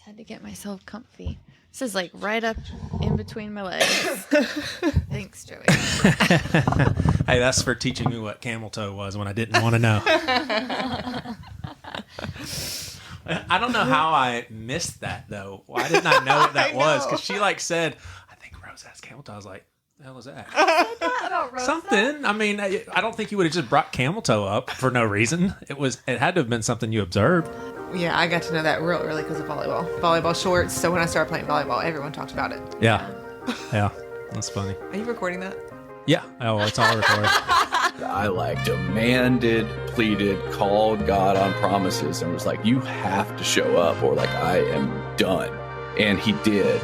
had to get myself comfy. This is like right up in between my legs. Thanks, Joey. Hey, that's for teaching me what camel toe was when I didn't want to know. I don't know how I missed that, though. Why didn't I know what that was? Because she said, I think Rose has camel toe. I was like, the hell is that? Something. I mean, I don't think you would have just brought camel toe up for no reason. It had to have been something you observed. Yeah, I got to know that real early because of volleyball shorts. So when I started playing volleyball, everyone talked about it. Yeah. That's funny. Are you recording that? Yeah. Oh, it's all recorded. I demanded, pleaded, called God on promises and was like, you have to show up or I am done. And he did.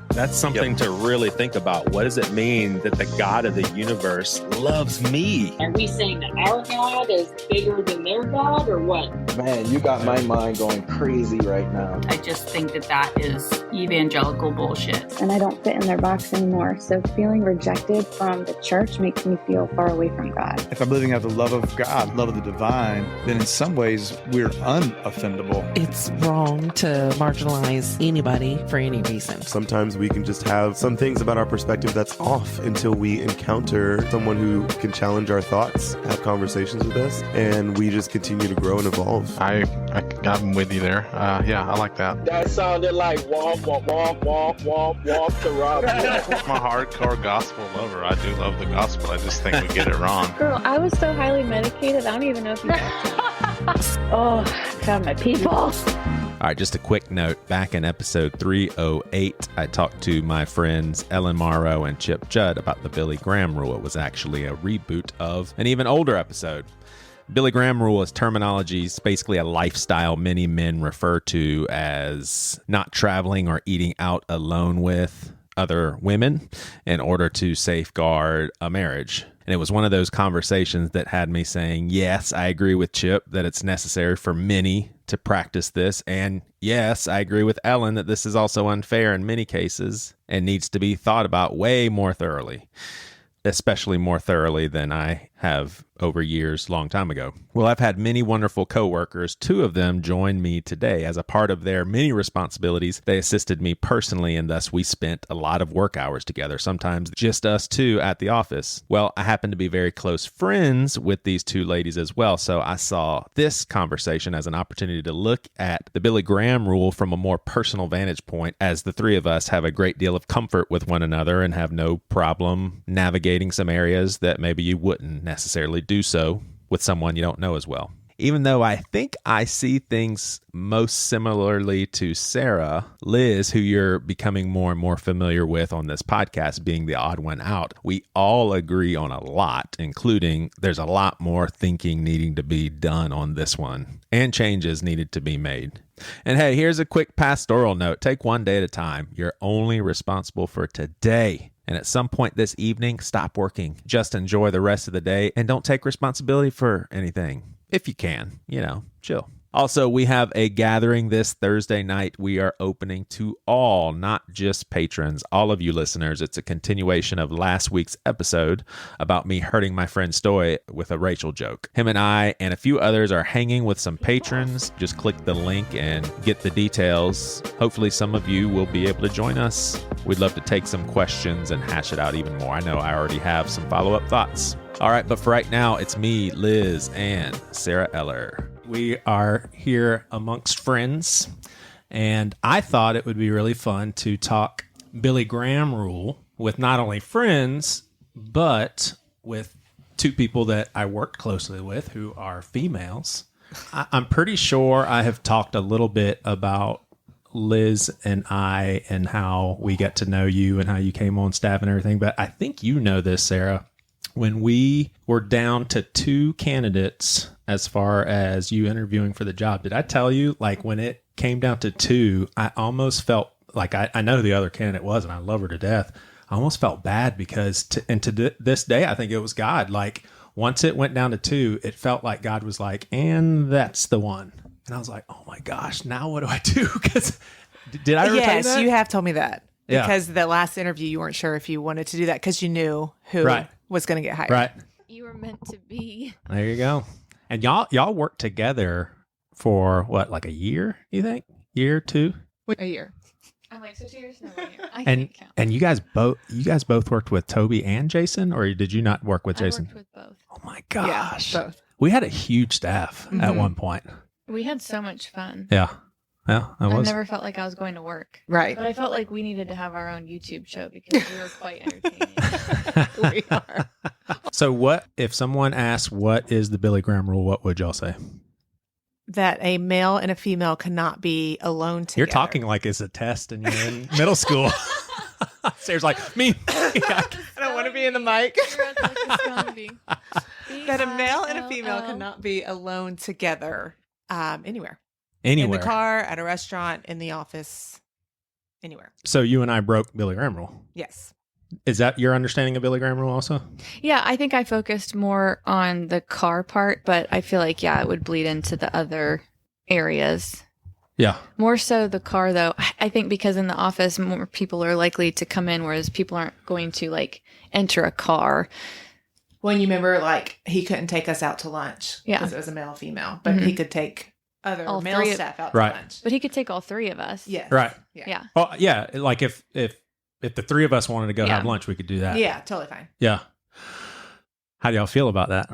That's something to really think about. What does it mean that the God of the universe loves me? Are we saying that our God is bigger than their God or what? Man, you got my mind going crazy right now. I just think that is evangelical bullshit. And I don't fit in their box anymore. So feeling rejected from the church makes me feel far away from God. If I'm living out the love of God, love of the divine, then in some ways we're unoffendable. It's wrong to marginalize anybody for any reason. Sometimes we can just have some things about our perspective that's off until we encounter someone who can challenge our thoughts, have conversations with us, and we just continue to grow and evolve. I'm with you there. Yeah, I like that. That sounded like walk to Rob. I'm a hardcore gospel lover. I do love the gospel. I just think we get it wrong. Girl, I was so highly medicated, I don't even know if you Oh, found my people. All right, just a quick note. Back in episode 308, I talked to my friends Ellen Morrow and Chip Judd about the Billy Graham rule. It was actually a reboot of an even older episode. Billy Graham rule is terminology. It's basically a lifestyle many men refer to as not traveling or eating out alone with other women in order to safeguard a marriage. And it was one of those conversations that had me saying, yes, I agree with Chip that it's necessary for many to practice this. And yes, I agree with Ellen that this is also unfair in many cases and needs to be thought about way more thoroughly, especially more thoroughly than I have over years, long time ago. Well, I've had many wonderful coworkers. 2 of them joined me today. As a part of their many responsibilities, they assisted me personally, and thus we spent a lot of work hours together, sometimes just us 2 at the office. Well, I happen to be very close friends with these 2 ladies as well, so I saw this conversation as an opportunity to look at the Billy Graham rule from a more personal vantage point, as the 3 of us have a great deal of comfort with one another and have no problem navigating some areas that maybe you wouldn't necessarily do so with someone you don't know as well. Even though I think I see things most similarly to Sarah, Liz, who you're becoming more and more familiar with on this podcast, being the odd one out, we all agree on a lot, including there's a lot more thinking needing to be done on this one and changes needed to be made. And hey, here's a quick pastoral note. Take one day at a time. You're only responsible for today. And at some point this evening, stop working. Just enjoy the rest of the day and don't take responsibility for anything. If you can, chill. Also, we have a gathering this Thursday night. We are opening to all, not just patrons, all of you listeners. It's a continuation of last week's episode about me hurting my friend Stoy with a Rachel joke. Him and I and a few others are hanging with some patrons. Just click the link and get the details. Hopefully some of you will be able to join us. We'd love to take some questions and hash it out even more. I know I already have some follow-up thoughts. All right, but for right now, it's me, Liz, and Sarah Eller. We are here amongst friends, and I thought it would be really fun to talk Billy Graham rule with not only friends, but with 2 people that I worked closely with who are females. I'm pretty sure I have talked a little bit about Liz and I and how we get to know you and how you came on staff and everything, but I think you know this, Sarah. When we were down to 2 candidates as far as you interviewing for the job, did I tell you, when it came down to 2, I almost felt like I know who the other candidate was and I love her to death. I almost felt bad because to this day, I think it was God. Once it went down to 2, it felt like God was like, and that's the one. And I was like, oh my gosh, now what do I do? Because did I ever tell you that? Yes, you have told me that. Yeah. Because the last interview, you weren't sure if you wanted to do that because you knew who was going to get hired. Right. You were meant to be. There you go. And y'all worked together for what, like a year, you think? Year, 2? A year. I'm like, so 2 years? No, 1 year. I And can't count. and you guys both worked with Toby and Jason, or did you not work with Jason? I worked with both. Oh my gosh. Yeah, both. We had a huge staff at one point. We had so much fun. Yeah. Yeah, I I was. never felt like I was going to work. Right. But I felt like we needed to have our own YouTube show because we were quite entertaining. We are. So what if someone asks what is the Billy Graham rule, what would y'all say? That a male and a female cannot be alone together. You're talking like it's a test and you're in middle school. Sarah's like, me. I don't want to be in the mic. that That a male and a female cannot be alone together anywhere. Anywhere. In the car, at a restaurant, in the office, anywhere. So you and I broke Billy Graham rule. Yes. Is that your understanding of Billy Graham rule also? Yeah, I think I focused more on the car part, but I feel like, yeah, it would bleed into the other areas. Yeah. More so the car, though. I think because in the office, more people are likely to come in, whereas people aren't going to, like, enter a car. When you remember, like, he couldn't take us out to lunch. Yeah. Because it was a male female. But he could take other All male three of- staff out Right. to lunch. But he could take all three of us. Yes. Right. Yeah. Well, yeah. Like if the three of us wanted to go Yeah. have lunch, we could do that. Yeah, totally fine. Yeah. How do y'all feel about that?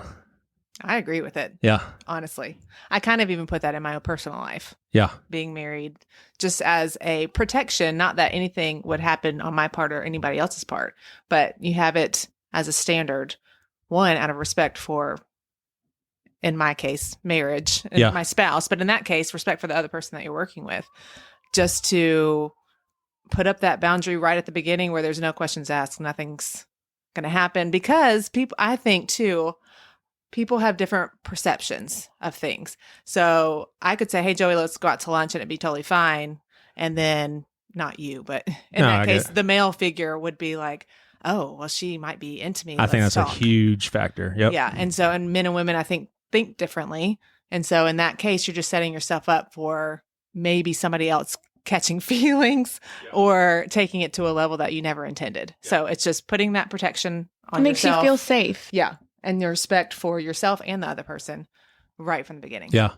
I agree with it. Yeah. Honestly. I kind of even put that in my own personal life. Yeah. Being married just as a protection, not that anything would happen on my part or anybody else's part, but you have it as a standard, one, out of respect for, in my case, marriage and my spouse, but in that case, respect for the other person that you're working with, just to put up that boundary right at the beginning where there's no questions asked, nothing's going to happen, because people, I think too, people have different perceptions of things. So I could say, hey, Joey, let's go out to lunch, and it'd be totally fine. And then not you, but in that case, the male figure would be like, oh, well, she might be into me. I think Let's that's talk. a huge factor. Yep. Yeah. And so, and men and women, I think differently. And so in that case, you're just setting yourself up for maybe somebody else catching feelings or taking it to a level that you never intended. So it's just putting that protection on It makes yourself. you feel safe. Yeah. And your respect for yourself and the other person right from the beginning. Yeah.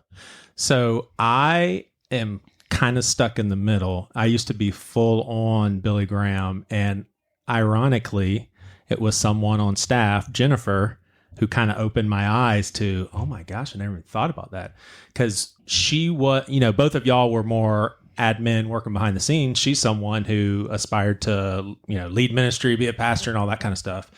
So I am kind of stuck in the middle. I used to be full on Billy Graham, and ironically, it was someone on staff, Jennifer, who kind of opened my eyes to, oh my gosh, I never even thought about that. Because she was, both of y'all were more admin working behind the scenes. She's someone who aspired to, lead ministry, be a pastor and all that kind of stuff.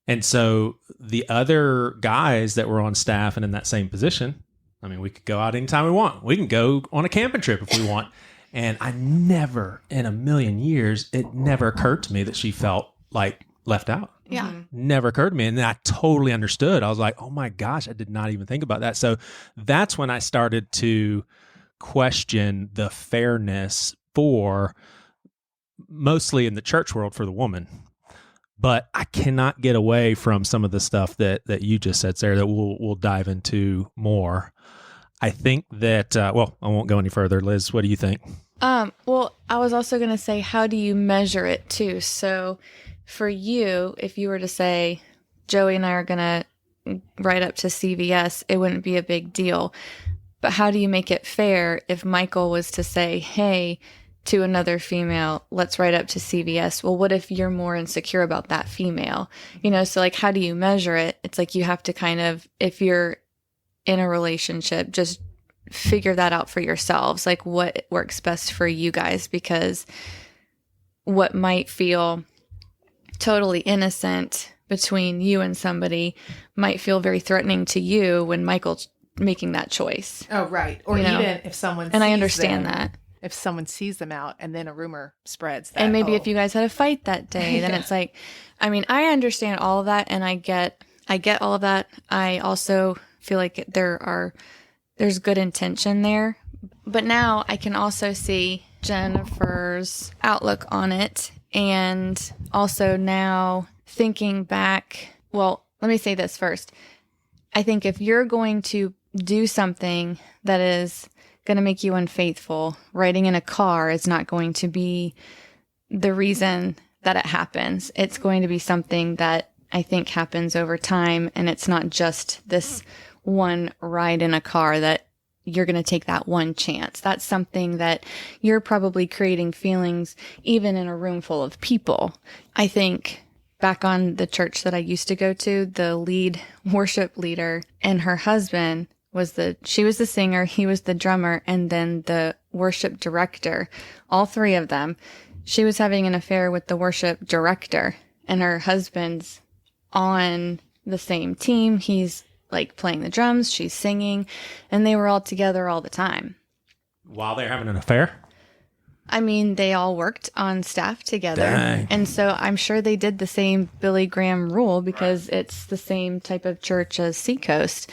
And so the other guys that were on staff and in that same position, I mean, we could go out anytime we want. We can go on a camping trip if we want. And I never in a million years, it never occurred to me that she felt like left out. Yeah. Never occurred to me. And then I totally understood. I was like, oh my gosh, I did not even think about that. So that's when I started to question the fairness for, mostly in the church world, for the woman. But I cannot get away from some of the stuff that you just said, Sarah, that we'll dive into more. I think that, I won't go any further. Liz, what do you think? Well, I was also going to say, how do you measure it too? So for you, if you were to say, Joey and I are going to write up to CVS, it wouldn't be a big deal. But how do you make it fair if Michael was to say, hey, to another female, let's write up to CVS? Well, what if you're more insecure about that female? So like, how do you measure it? It's like you have to kind of, if you're in a relationship, just figure that out for yourselves, like what works best for you guys, because what might feel totally innocent between you and somebody might feel very threatening to you when Michael's making that choice. Oh, right. Or even if someone and I sees understand them, that. If someone sees them out and then a rumor spreads that, and maybe if you guys had a fight that day, then it's like, I mean, I understand all of that, and I get all of that. I also feel like there's good intention there. But now I can also see Jennifer's outlook on it. And also now thinking back, well, let me say this first. I think if you're going to do something that is going to make you unfaithful, riding in a car is not going to be the reason that it happens. It's going to be something that I think happens over time. And it's not just this one ride in a car that you're going to take that one chance. That's something that you're probably creating feelings even in a room full of people. I think back on the church that I used to go to, the lead worship leader and her husband she was the singer, he was the drummer, and then the worship director, all three of them. She was having an affair with the worship director, and her husband's on the same team. He's like playing the drums, she's singing, and they were all together all the time. While they're having an affair? I mean, they all worked on staff together. Dang. And so I'm sure they did the same Billy Graham rule because it's the same type of church as Seacoast.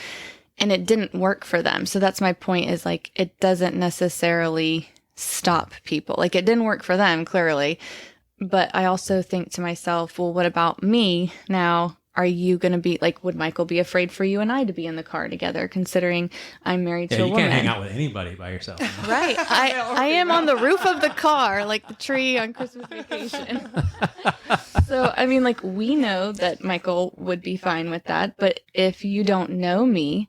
And it didn't work for them. So that's my point, is like, it doesn't necessarily stop people. Like, it didn't work for them, clearly. But I also think to myself, well, what about me? Now, are you going to be like, would Michael be afraid for you and I to be in the car together, considering I'm married to a woman? You can't hang out with anybody by yourself. Right. I am on the roof of the car, like the tree on Christmas Vacation. So, I mean, like, we know that Michael would be fine with that. But if you don't know me,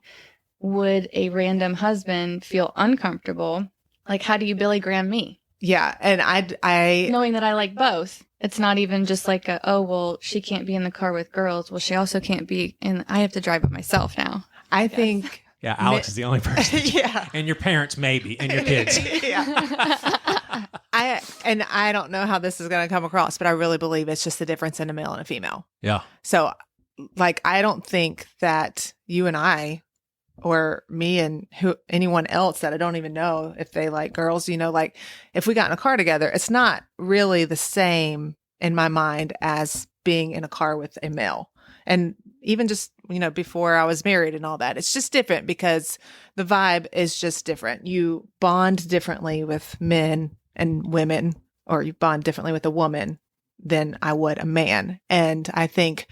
would a random husband feel uncomfortable? Like, how do you Billy Graham me? Yeah. And I knowing that I like both. It's not even just like oh, well, she can't be in the car with girls. Well, she also can't be I have to drive it myself now. I think. Yeah, Alex is the only person. Yeah. And your parents, maybe, and your kids. Yeah. I don't know how this is going to come across, but I really believe it's just the difference in a male and a female. Yeah. So, like, I don't think that you and I, or me and anyone else that I don't even know if they like girls, like if we got in a car together, it's not really the same in my mind as being in a car with a male. And even just, before I was married and all that, it's just different because the vibe is just different. You bond differently with men and women, or you bond differently with a woman than I would a man. And I think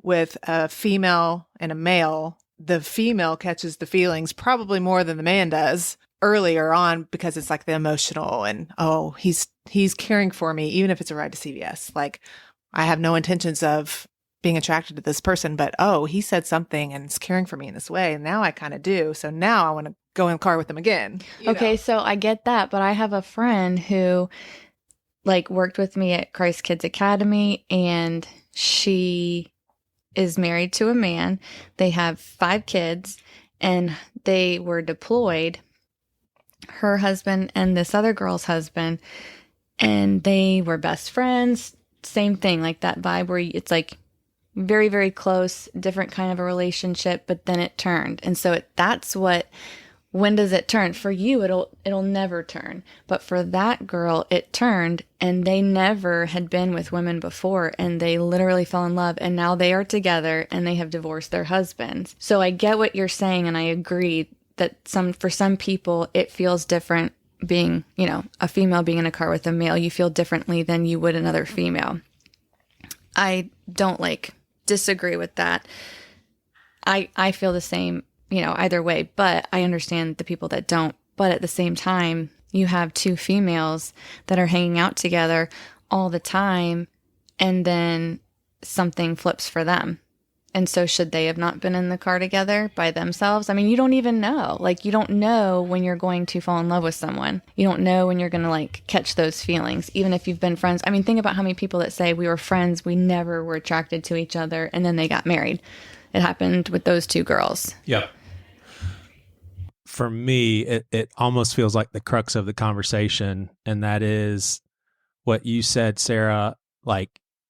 with a female and a male, the female catches the feelings probably more than the man does earlier on, because it's like the emotional and, oh, he's caring for me, even if it's a ride to CVS. Like, I have no intentions of being attracted to this person, but oh, he said something and is caring for me in this way. And now I kind of do. So now I want to go in the car with him again. Okay. So I get that, but I have a friend who like worked with me at Christ Kids Academy, and she is married to a man. They have 5 kids, and they were deployed, her husband and this other girl's husband, and they were best friends. Same thing, like that vibe where it's like very, very close, different kind of a relationship, but then it turned. And so when does it turn? For you, it'll never turn. But for that girl, it turned, and they never had been with women before, and they literally fell in love, and now they are together, and they have divorced their husbands. So I get what you're saying, and I agree that for some people, it feels different being, a female being in a car with a male. You feel differently than you would another female. I don't disagree with that. I feel the same, either way, but I understand the people that don't. But at the same time, you have 2 females that are hanging out together all the time, and then something flips for them. And so should they have not been in the car together by themselves? I mean, you don't even know. You don't know when you're going to fall in love with someone. You don't know when you're going to catch those feelings, even if you've been friends. I mean, think about how many people that say we were friends, we never were attracted to each other, and then they got married. It happened with those 2 girls. Yep. For me, it almost feels like the crux of the conversation, and that is what you said, Sarah.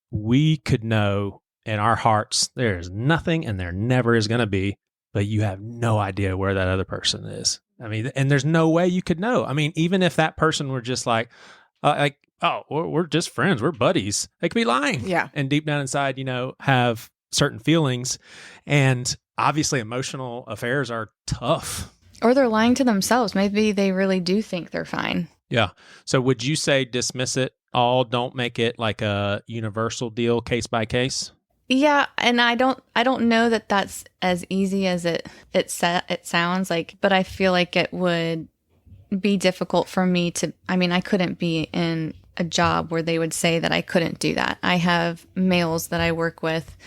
We could know in our hearts there's nothing, and there never is going to be, but you have no idea where that other person is. I mean, and there's no way you could know. I mean, even if that person were just we're just friends, we're buddies, they could be lying. Yeah. And deep down inside, have certain feelings. And obviously emotional affairs are tough. Or they're lying to themselves. Maybe they really do think they're fine. Yeah. So would you say dismiss it all? Don't make it like a universal deal, case by case? Yeah, and I don't know that that's as easy as it sounds like, but I feel like it would be difficult for me to. I mean, I couldn't be in a job where they would say that I couldn't do that. I have males that I work with,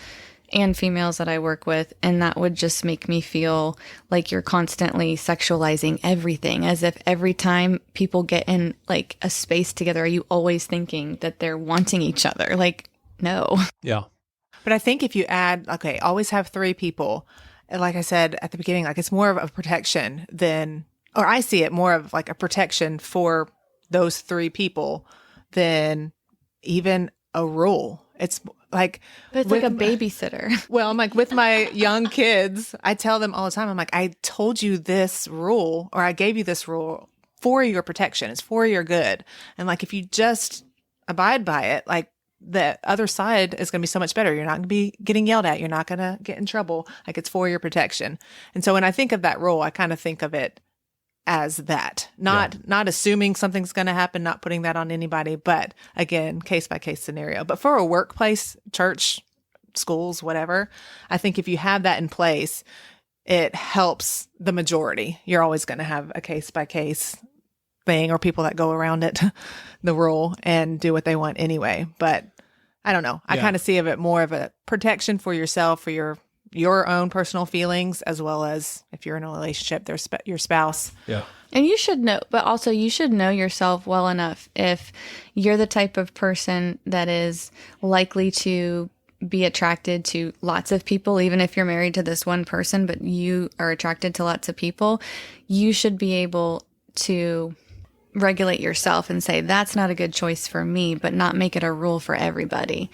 and females that I work with, and that would just make me feel like you're constantly sexualizing everything, as if every time people get in like a space together, are you always thinking that they're wanting each other? Like, no. Yeah. But I think if you add, okay, always have 3 people, and like I said at the beginning, like it's more of a protection than, or I see it more of like a protection for those 3 people than even a rule. It's like, but it's like a babysitter. Well, I'm like with my young kids, I tell them all the time, I'm like, I told you this rule, or I gave you this rule for your protection. It's for your good. And like, if you just abide by it, like the other side is going to be so much better. You're not going to be getting yelled at. You're not going to get in trouble. Like, it's for your protection. And so when I think of that rule, I kind of think of it as that, not assuming something's going to happen, not putting that on anybody, but again, case by case scenario. But for a workplace, church, schools, whatever, I think if you have that in place, it helps the majority. You're always going to have a case by case thing, or people that go around it, the rule, and do what they want anyway. But I don't know. I kind of see it more of a protection for yourself, for your own personal feelings, as well as if you're in a relationship, there's your spouse. Yeah. And you should know, but also you should know yourself well enough if you're the type of person that is likely to be attracted to lots of people, even if you're married to this one person, but you are attracted to lots of people, you should be able to regulate yourself and say, that's not a good choice for me, but not make it a rule for everybody.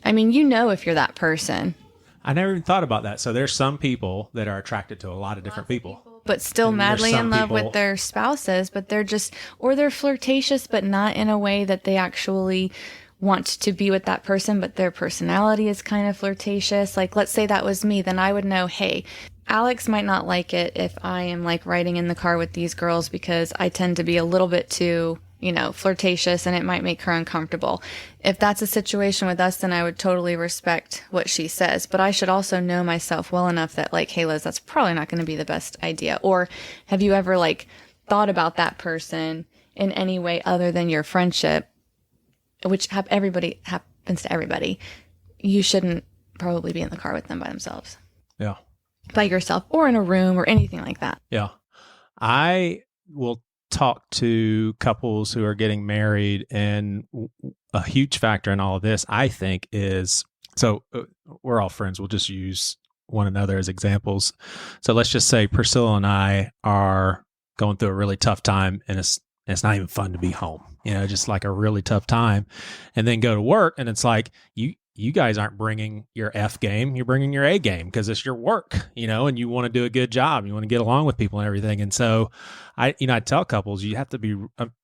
I mean, you know, if you're that person. I never even thought about that. So there's some people that are attracted to a lot of different people. But still And madly there's some in love people- with their spouses, but they're just, or they're flirtatious, but not in a way that they actually want to be with that person, but their personality is kind of flirtatious. Like, let's say that was me, then I would know, hey, Alex might not like it if I am like riding in the car with these girls because I tend to be a little bit too, flirtatious, and it might make her uncomfortable. If that's a situation with us, then I would totally respect what she says. But I should also know myself well enough that like, hey, Liz, that's probably not going to be the best idea. Or have you ever like thought about that person in any way other than your friendship, which happens to everybody? You shouldn't probably be in the car with them by themselves. Yeah. By yourself, or in a room, or anything like that. Yeah. I will talk to couples who are getting married, and a huge factor in all of this, I think, is, so we're all friends. We'll just use one another as examples. So let's just say Priscilla and I are going through a really tough time, and it's not even fun to be home, just like a really tough time, and then go to work, and it's like, you guys aren't bringing your F game, you're bringing your A game because it's your work, and you want to do a good job. You want to get along with people and everything. And so I tell couples, you have to be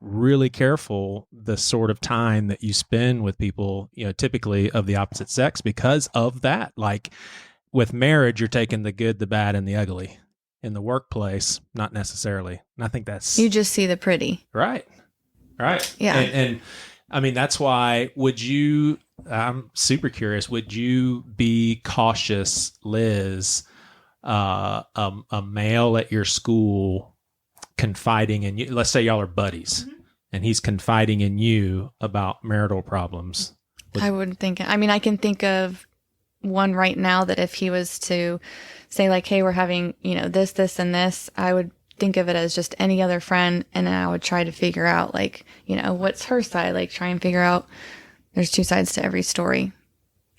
really careful the sort of time that you spend with people, typically of the opposite sex, because of that. Like with marriage, you're taking the good, the bad, and the ugly. In the workplace, not necessarily. And I think that's... You just see the pretty. Right. Yeah. And I mean, that's why, I'm super curious, would you be cautious, Liz, a male at your school confiding in you? Let's say y'all are buddies, and he's confiding in you about marital problems. I wouldn't think, I can think of one right now that if he was to say like, hey, we're having, this, and this, I would think of it as just any other friend. And then I would try to figure out like, what's her side? Like try and figure out, there's 2 sides to every story.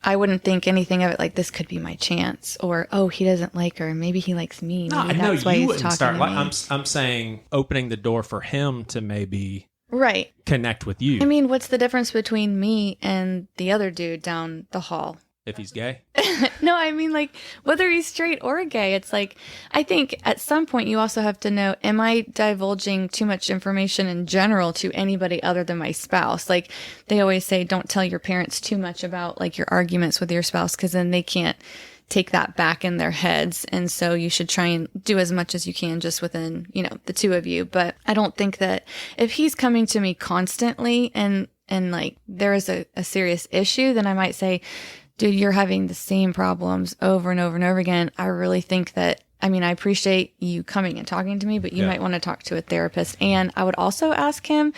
I wouldn't think anything of it like this could be my chance, or, oh, he doesn't like her. Maybe he likes me. Maybe that's why he's talking to me. I'm saying opening the door for him to maybe right connect with you. What's the difference between me and the other dude down the hall? If he's gay? No, like whether he's straight or gay, it's like, I think at some point you also have to know, am I divulging too much information in general to anybody other than my spouse? Like they always say, don't tell your parents too much about like your arguments with your spouse, because then they can't take that back in their heads. And so you should try and do as much as you can just within, the 2 of you. But I don't think that if he's coming to me constantly and like there is a serious issue, then I might say, dude, you're having the same problems over and over and over again. I really think that, I appreciate you coming and talking to me, but you might want to talk to a therapist. And I would also ask him,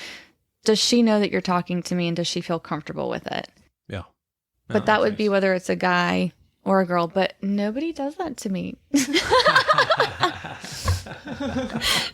does she know that you're talking to me, and does she feel comfortable with it? Yeah. But that would be whether it's a guy or a girl, but nobody does that to me.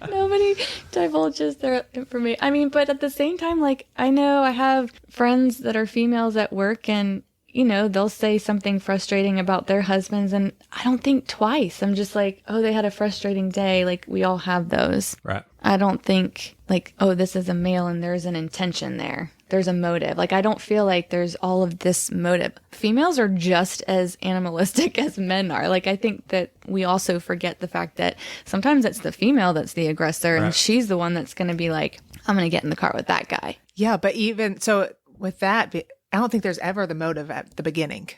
Nobody divulges their information. I mean, but at the same time, like, I know I have friends that are females at work, and, you know, they'll say something frustrating about their husbands, and I don't think twice. I'm just like, oh, they had a frustrating day. Like, we all have those. Right. I don't think, like, oh, this is a male and there's an intention there. There's a motive. Like, I don't feel like there's all of this motive. Females are just as animalistic as men are. Like, I think that we also forget the fact that sometimes it's the female that's the aggressor, and she's the one that's going to be like, I'm going to get in the car with that guy. Yeah, but even so, with that, I don't think there's ever the motive at the beginning.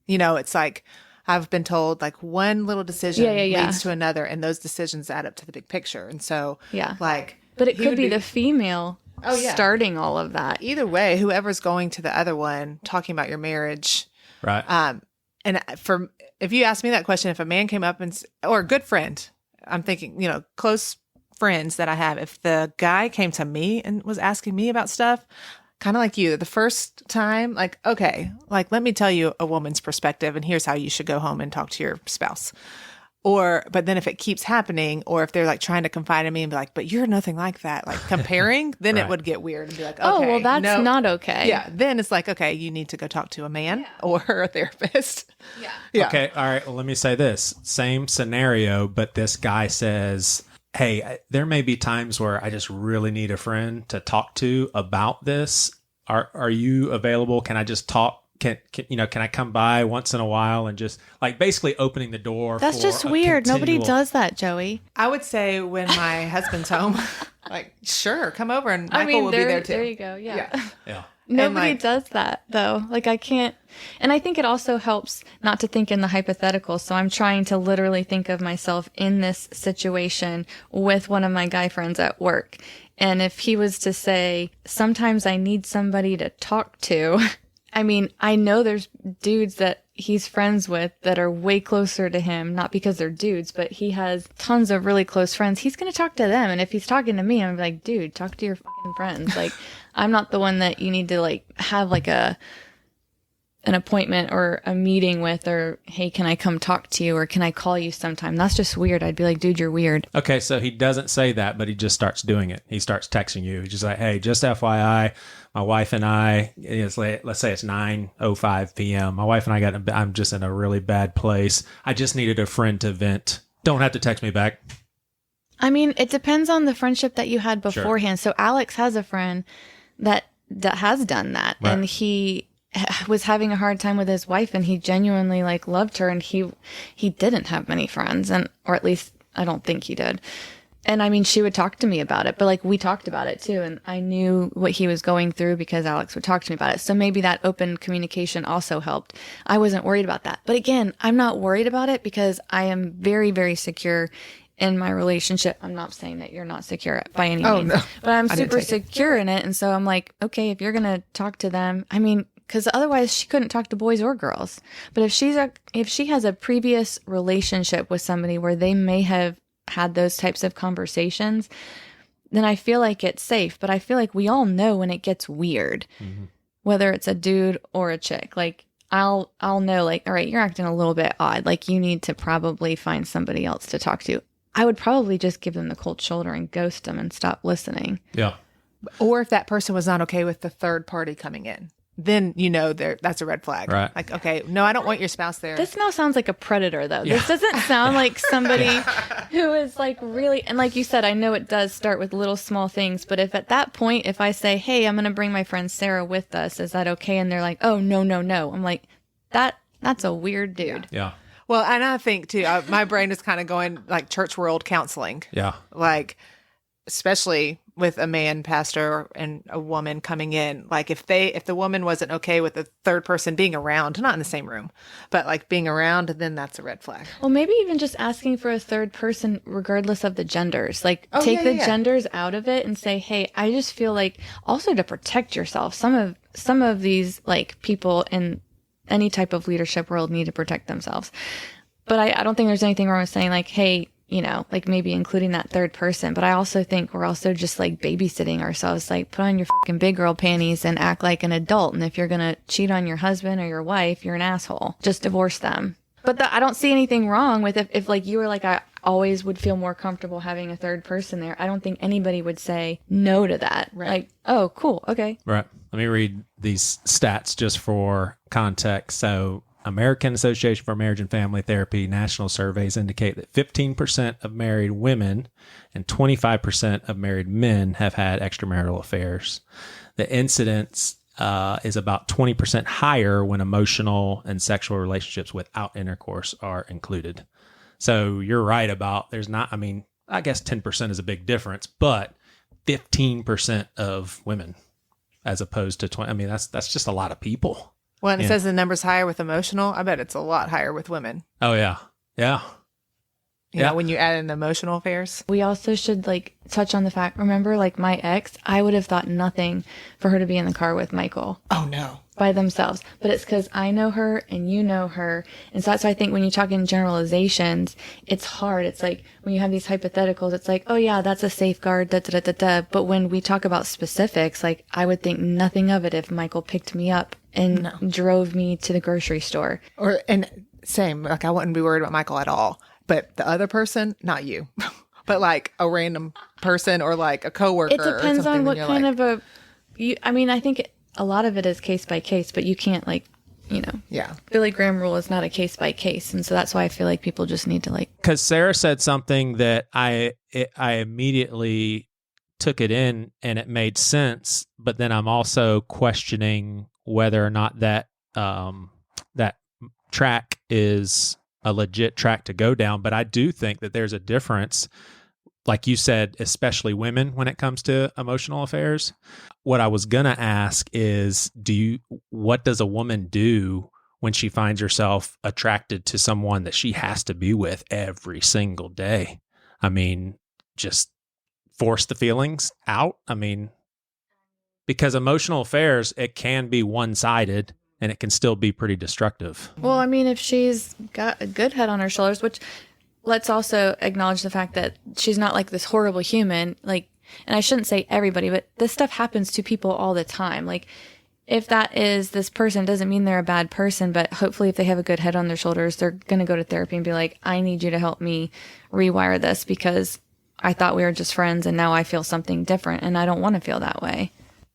You know, it's like, I've been told, like, one little decision leads to another, and those decisions add up to the big picture. And so, like, but it could be the female starting all of that. Either way, whoever's going to the other one talking about your marriage. Right. And if you ask me that question, if a man came up or a good friend, I'm thinking, you know, close friends that I have, if the guy came to me and was asking me about stuff, kind of like you, the first time, like, okay, like, let me tell you a woman's perspective, and here's how you should go home and talk to your spouse. But then if it keeps happening, or if they're like trying to confide in me and be like, but you're nothing like that, like comparing, then it would get weird and be like, okay, oh, well, that's not okay. Yeah. Then it's like, okay, you need to go talk to a man or a therapist. Yeah. Okay. All right. Well, let me say this. Same scenario, but this guy says, hey, there may be times where I just really need a friend to talk to about this. Are you available? Can I just talk? Can I come by once in a while and just, like, basically opening the door? That's just weird. Nobody does that, Joey. I would say when my husband's home, like, sure, come over, and Michael will be there too. There you go. Yeah. Yeah. Nobody does that, though. Like, I can't. And I think it also helps not to think in the hypothetical. So I'm trying to literally think of myself in this situation with one of my guy friends at work. And if he was to say, sometimes I need somebody to talk to, I mean, I know there's dudes that he's friends with that are way closer to him, not because they're dudes, but he has tons of really close friends. He's going to talk to them. And if he's talking to me, I'm like, dude, talk to your fucking friends. Like, I'm not the one that you need to, like, have like an appointment or a meeting with, or, hey, can I come talk to you, or can I call you sometime? That's just weird. I'd be like, dude, you're weird. Okay, so he doesn't say that, but he just starts doing it. He starts texting you. He's just like, hey, just FYI, my wife and I, let's say it's 9:05 p.m. My wife and I'm just in a really bad place. I just needed a friend to vent. Don't have to text me back. I mean, it depends on the friendship that you had beforehand. Sure. So Alex has a friend that has done that, right. And he was having a hard time with his wife, and he genuinely, like, loved her, and he didn't have many friends, or at least I don't think he did. And I mean, she would talk to me about it, but, like, we talked about it too, and I knew what he was going through because Alex would talk to me about it. So maybe that open communication also helped. I wasn't worried about that. But again, I'm not worried about it because I am very, very secure in my relationship. I'm not saying that you're not secure by any means, no. But I'm super secure in it. And so I'm like, okay, if you're going to talk to them, I mean, because otherwise she couldn't talk to boys or girls. But if she has a previous relationship with somebody where they may have had those types of conversations, then I feel like it's safe. But I feel like we all know when it gets weird, whether it's a dude or a chick. Like, I'll know, like, all right, you're acting a little bit odd. Like, you need to probably find somebody else to talk to. I would probably just give them the cold shoulder and ghost them and stop listening. Yeah. Or if that person was not okay with the third party coming in, then you know that's a red flag. Right. Like, okay, no, I don't want your spouse there. This now sounds like a predator, though. Yeah. This doesn't sound like somebody who is, like, really, and like you said, I know it does start with little small things, but if at that point, if I say, hey, I'm going to bring my friend Sarah with us, is that okay? And they're like, oh, no. I'm like, that's a weird dude. Yeah. Well, and I think too, my brain is kind of going like church world counseling. Yeah. Like, especially with a man pastor and a woman coming in, like if the woman wasn't okay with the third person being around, not in the same room, but like being around, then that's a red flag. Well, maybe even just asking for a third person, regardless of the genders, like take the genders out of it and say, hey, I just feel like also to protect yourself. Some of these, like, people in any type of leadership world need to protect themselves. But I don't think there's anything wrong with saying, like, hey, you know, like maybe including that third person. But I also think we're also just like babysitting ourselves, like put on your fucking big girl panties and act like an adult. And if you're going to cheat on your husband or your wife, you're an asshole. Just divorce them. But I don't see anything wrong with if like you were like, I always would feel more comfortable having a third person there. I don't think anybody would say no to that. Right. Like, oh, cool. Okay. Right. Let me read these stats just for context. So, American Association for Marriage and Family Therapy national surveys indicate that 15% of married women and 25% of married men have had extramarital affairs. The incidence is about 20% higher when emotional and sexual relationships without intercourse are included. So you're right about there's not, I mean, I guess 10% is a big difference, but 15% of women as opposed to 20. I mean, that's just a lot of people. Well, and it says the number's higher with emotional. I bet it's a lot higher with women. Oh, yeah. Yeah. You know, when you add in emotional affairs. We also should like touch on the fact, remember, like my ex, I would have thought nothing for her to be in the car with Michael. Oh, no. By themselves. But it's because I know her and you know her. And so that's why I think when you talk in generalizations, it's hard. It's like when you have these hypotheticals, it's like, oh yeah, that's a safeguard, da da da da da. But when we talk about specifics, like I would think nothing of it if Michael picked me up and drove me to the grocery store. And same, like I wouldn't be worried about Michael at all. But the other person, not you, but like a random person or like a coworker. It depends on what kind of I mean, I think a lot of it is case by case, but you can't like, you know. Yeah. Billy Graham rule is not a case by case. And so that's why I feel like people just need to like. Because Sarah said something that I immediately took it in and it made sense. But then I'm also questioning whether or not that that track is a legit track to go down. But I do think that there's a difference, like you said, especially women when it comes to emotional affairs. What I was going to ask is, what does a woman do when she finds herself attracted to someone that she has to be with every single day? I mean, just force the feelings out? I mean, because emotional affairs, it can be one-sided. And it can still be pretty destructive. Well, I mean, if she's got a good head on her shoulders, which let's also acknowledge the fact that she's not like this horrible human. Like, and I shouldn't say everybody, but this stuff happens to people all the time. Like, if that is this person, doesn't mean they're a bad person, but hopefully if they have a good head on their shoulders, they're going to go to therapy and be like, I need you to help me rewire this because I thought we were just friends and now I feel something different and I don't want to feel that way.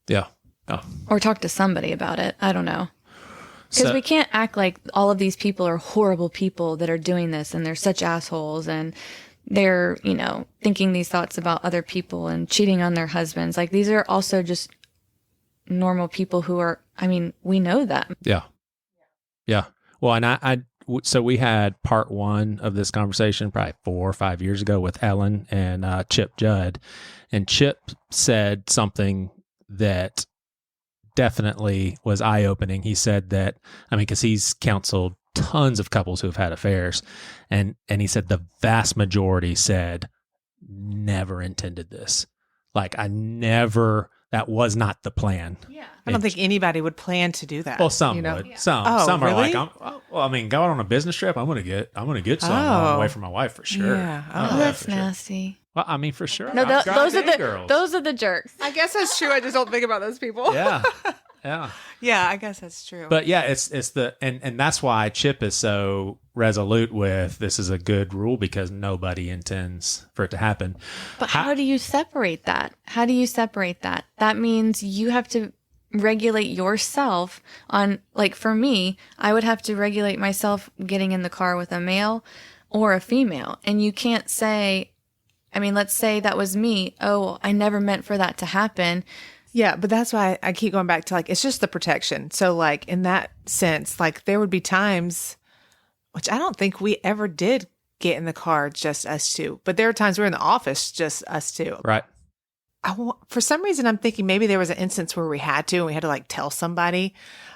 Yeah. Oh. Or talk to somebody about it. I don't know. Because we can't act like all of these people are horrible people that are doing this and they're such assholes and they're, you know, thinking these thoughts about other people and cheating on their husbands. Like these are also just normal people who are, I mean, we know them. Yeah. Yeah. Well, and so we had part one of this conversation probably 4 or 5 years ago with Ellen and Chip Judd. And Chip said something that definitely was eye-opening. He said that, I mean, because he's counseled tons of couples who have had affairs, and he said the vast majority said, never intended this. Like, that was not the plan. Yeah. I don't think anybody would plan to do that. Well, some would. Yeah. Some are really? like, well, I mean, going on a business trip, I'm gonna get some away from my wife for sure. Yeah. Oh, that's nasty. Well, I mean, for sure. No, those are the jerks. I guess that's true. I just don't think about those people. Yeah. Yeah. Yeah, I guess that's true. But yeah, it's the and that's why Chip is so resolute with this is a good rule because nobody intends for it to happen. But how do you separate that? How do you separate that? That means you have to regulate yourself on, like for me, I would have to regulate myself getting in the car with a male or a female. And you can't say, I mean, let's say that was me. Oh, I never meant for that to happen. Yeah, but that's why I keep going back to like, it's just the protection. So like in that sense, like there would be times, which I don't think we ever did get in the car, just us two. But there are times we're in the office, just us two. Right. For some reason, I'm thinking maybe there was an instance where we had to like tell somebody,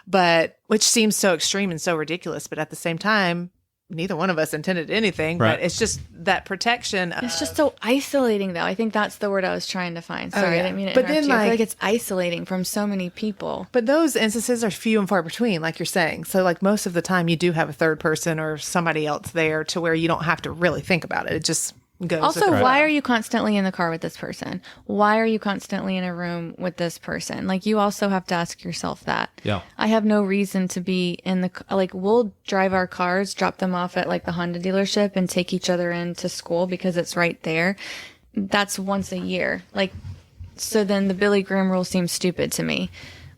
but which seems so extreme and so ridiculous. But at the same time, neither one of us intended anything, right. But it's just that protection. It's just so isolating, though. I think that's the word I was trying to find. Sorry, I didn't mean to interrupt you. I feel like it's isolating from so many people. But those instances are few and far between, like you're saying. So like most of the time you do have a third person or somebody else there to where you don't have to really think about it. It just goes. Also, with the why flow. are you constantly in the car with this person? Why are you constantly in a room with this person? Like, you also have to ask yourself that. Yeah. I have no reason to be in the, like, we'll drive our cars, drop them off at like the Honda dealership and take each other into school because it's right there. That's once a year. Like, so then the Billy Graham rule seems stupid to me.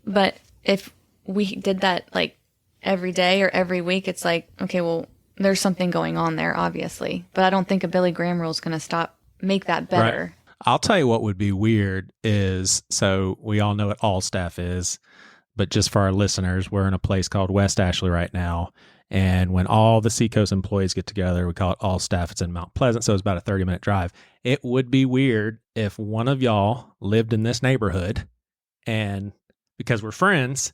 But if we did that like every day or every week, it's like, okay, well, there's something going on there, obviously. But I don't think a Billy Graham rule is going to make that better. Right. I'll tell you what would be weird is, so we all know what all staff is, but just for our listeners, we're in a place called West Ashley right now. And when all the Seacoast employees get together, we call it all staff. It's in Mount Pleasant, so it's about a 30-minute drive. It would be weird if one of y'all lived in this neighborhood, and because we're friends,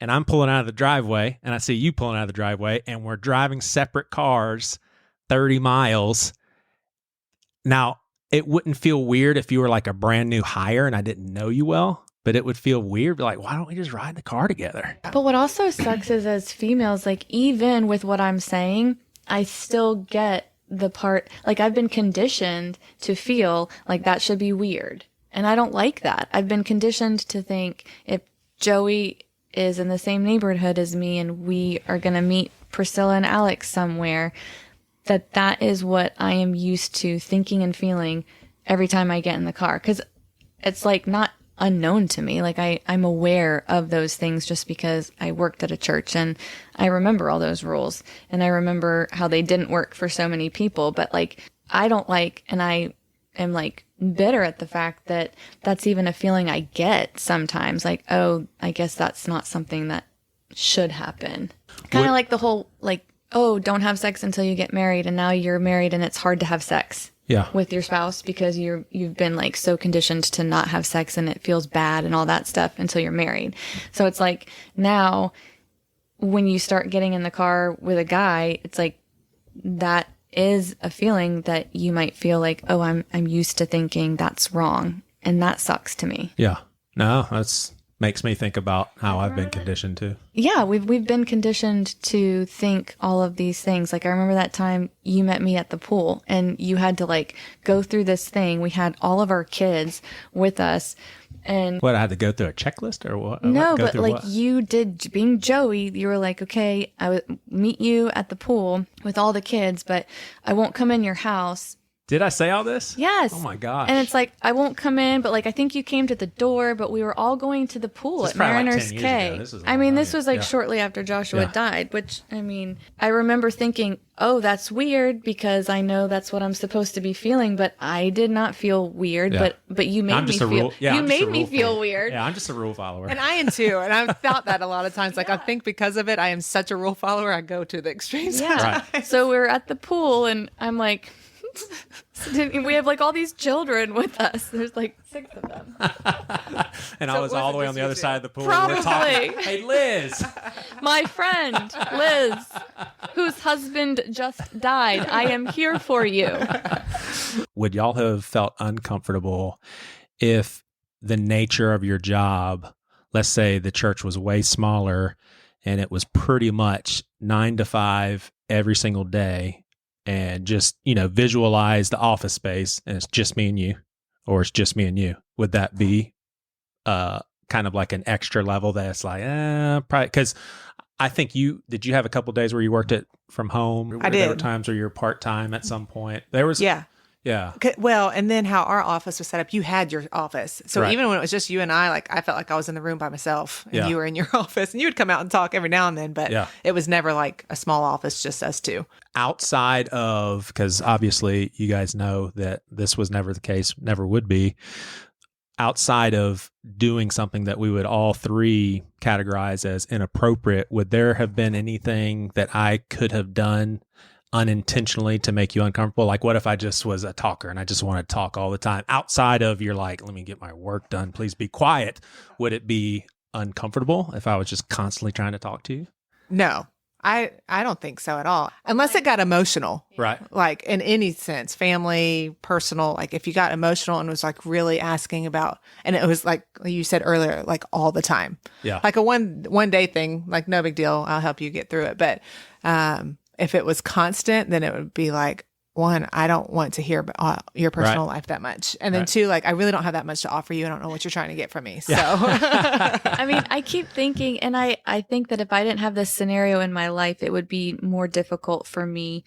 and I'm pulling out of the driveway, and I see you pulling out of the driveway, and we're driving separate cars 30 miles. Now, it wouldn't feel weird if you were like a brand new hire and I didn't know you well, but it would feel weird. Be like, why don't we just ride in the car together? But what also sucks is, as females, like, even with what I'm saying, I still get the part, like, I've been conditioned to feel like that should be weird. And I don't like that. I've been conditioned to think if Joey is in the same neighborhood as me and we are going to meet Priscilla and Alex somewhere, that is what I am used to thinking and feeling every time I get in the car. Because it's like not unknown to me. Like, I'm aware of those things just because I worked at a church and I remember all those rules and I remember how they didn't work for so many people. But like, I don't like, and I am like bitter at the fact that that's even a feeling I get sometimes. Like, oh, I guess that's not something that should happen. Kind of like the whole, like, oh, don't have sex until you get married, and now you're married and it's hard to have sex with your spouse because you've been like so conditioned to not have sex and it feels bad and all that stuff until you're married. So it's like, now when you start getting in the car with a guy, it's like that is a feeling that you might feel like, oh, I'm used to thinking that's wrong, and that sucks to me. Yeah. No, that's makes me think about how I've been conditioned to. Yeah, we've been conditioned to think all of these things. Like, I remember that time you met me at the pool and you had to like go through this thing. We had all of our kids with us. And what, I had to go through a checklist or what? No, but like you did, being Joey, you were like, okay, I would meet you at the pool with all the kids, but I won't come in your house. Did I say all this? Yes. Oh my gosh. And it's like, I won't come in, but like, I think you came to the door, but we were all going to the pool at Mariners Cay. This was like shortly after Joshua died, which, I mean, I remember thinking, oh, that's weird because I know that's what I'm supposed to be feeling, but I did not feel weird, but you made me feel, you made me feel weird. Yeah, I'm just a rule follower. And I am too. And I've thought that a lot of times. Like, I think because of it, I am such a rule follower. I go to the extremes. Yeah. Right. So we were at the pool and I'm like, we have like all these children with us. There's like 6 of them. And I was all the way on the other side of the pool. Probably. We were talking, hey, Liz. My friend, Liz, whose husband just died. I am here for you. Would y'all have felt uncomfortable if the nature of your job, let's say the church was way smaller and it was pretty much 9 to 5 every single day, and just, visualize the office space and it's just me and you, or it's just me and you? Would that be kind of like an extra level that's like, probably? Because I think did you have a couple of days where you worked it from home? I did. There were times where you were part-time at some point. There was. Yeah. Yeah. Well, and then how our office was set up, you had your office. So even when it was just you and I, like, I felt like I was in the room by myself and you were in your office, and you would come out and talk every now and then, but it was never like a small office, just us two. Outside of, because obviously you guys know that this was never the case, never would be, outside of doing something that we would all three categorize as inappropriate, would there have been anything that I could have done unintentionally to make you uncomfortable? Like, what if I just was a talker and I just want to talk all the time outside of you're like, let me get my work done, please be quiet? Would it be uncomfortable if I was just constantly trying to talk to you? No, I don't think so at all. Unless it got emotional. Right. Like, in any sense, family, personal, like if you got emotional and was like really asking about, and it was like you said earlier, like all the time. Yeah. Like a one day thing, like no big deal, I'll help you get through it. But if it was constant, then it would be like, one, I don't want to hear your personal life that much. And then two, like, I really don't have that much to offer you. I don't know what you're trying to get from me. So, I mean, I keep thinking, and I think that if I didn't have this scenario in my life, it would be more difficult for me.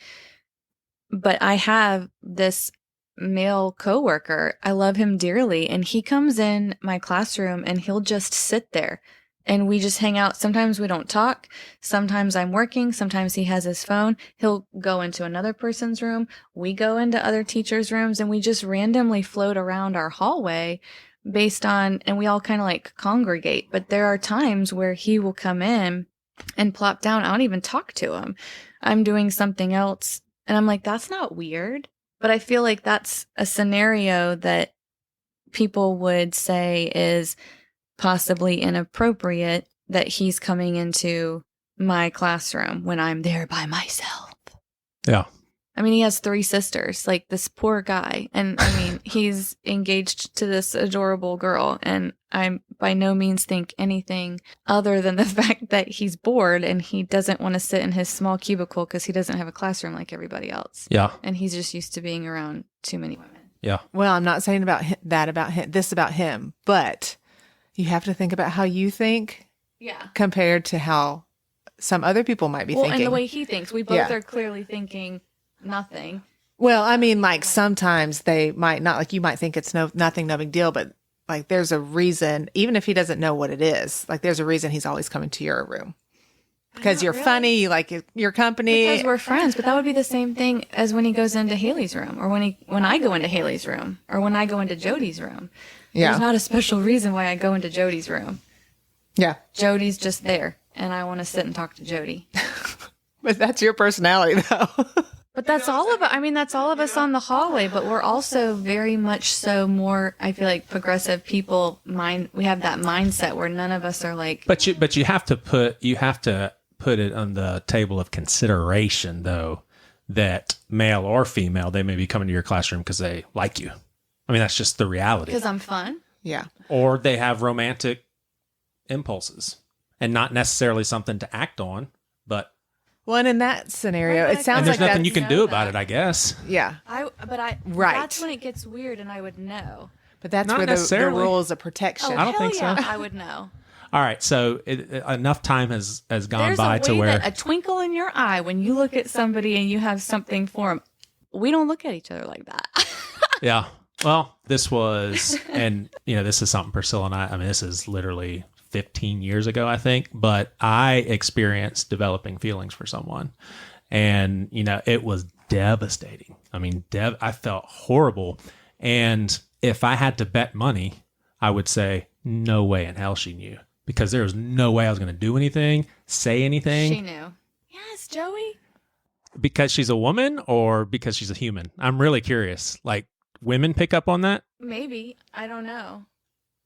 But I have this male coworker. I love him dearly. And he comes in my classroom and he'll just sit there. And we just hang out. Sometimes we don't talk. Sometimes I'm working. Sometimes he has his phone. He'll go into another person's room. We go into other teachers' rooms and we just randomly float around our hallway based on, and we all kind of like congregate. But there are times where he will come in and plop down. I don't even talk to him. I'm doing something else. And I'm like, that's not weird. But I feel like that's a scenario that people would say is possibly inappropriate, that he's coming into my classroom when I'm there by myself. Yeah. I mean, he has 3 sisters, like this poor guy. And I mean, he's engaged to this adorable girl. And I by no means think anything other than the fact that he's bored and he doesn't want to sit in his small cubicle because he doesn't have a classroom like everybody else. Yeah. And he's just used to being around too many women. Yeah. Well, I'm not saying about this about him, but you have to think about how you think compared to how some other people might be thinking. And the way he thinks. We both are clearly thinking nothing. Well, I mean, like sometimes they might not, like you might think it's nothing, no big deal, but like there's a reason, even if he doesn't know what it is, like there's a reason he's always coming to your room. Because you're funny, you like your company. Because we're friends, but that would be the same thing as when he goes into Haley's room, or when I go into Haley's room, or when I go into Jody's room. Yeah. There's not a special reason why I go into Jody's room. Yeah. Jody's just there, and I want to sit and talk to Jody. But that's your personality, though. But that's all of it. I mean, that's all of us on the hallway, but we're also very much so more, I feel like, progressive people. We have that mindset where none of us are like. But you have to put it on the table of consideration, though, that male or female, they may be coming to your classroom because they like you. I mean, that's just the reality. Because I'm fun. Yeah. Or they have romantic impulses and not necessarily something to act on, but. Well, and in that scenario, it sounds like there's nothing you can do about it, I guess. Yeah. Right. That's when it gets weird, and I would know. But that's not where the rules of protection. Oh, I don't think so. I would know. All right, so enough time has gone There's by to where a twinkle in your eye when you look at somebody and you have something for them. We don't look at each other like that. Yeah. Well, this was, and this is something Priscilla and I mean, this is literally 15 years ago, I think, but I experienced developing feelings for someone, and it was devastating. I mean, I felt horrible, and if I had to bet money, I would say no way in hell she knew, because there was no way I was going to do anything, say anything. She knew. Yes, Joey. Because she's a woman or because she's a human? I'm really curious. Like, women pick up on that? Maybe. I don't know.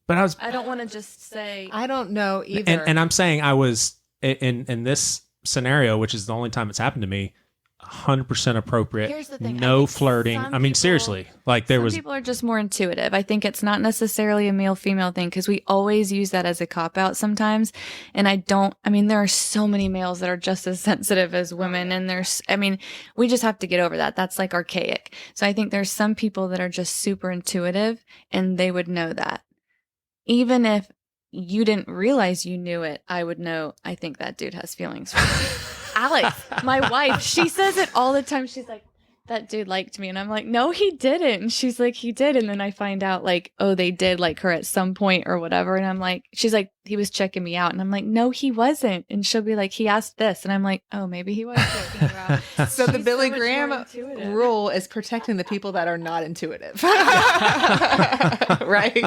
But I don't want to just say. I don't know either. And I'm saying I was in this scenario, which is the only time it's happened to me, 100% appropriate. Here's the thing. No flirting. I mean, seriously, like some people are just more intuitive. I think it's not necessarily a male female thing, because we always use that as a cop out sometimes. And there are so many males that are just as sensitive as women. And we just have to get over that. That's like archaic. So I think there's some people that are just super intuitive, and they would know that. Even if you didn't realize you knew it, I would know, I think that dude has feelings for me. Alex, my wife, she says it all the time. She's like, that dude liked me. And I'm like, no, he didn't. And she's like, he did. And then I find out like, oh, they did like her at some point or whatever. And I'm like, she's like, he was checking me out. And I'm like, no, he wasn't. And she'll be like, he asked this. And I'm like, oh, maybe he was checking her out. So the Billy Graham rule is protecting the people that are not intuitive. Right?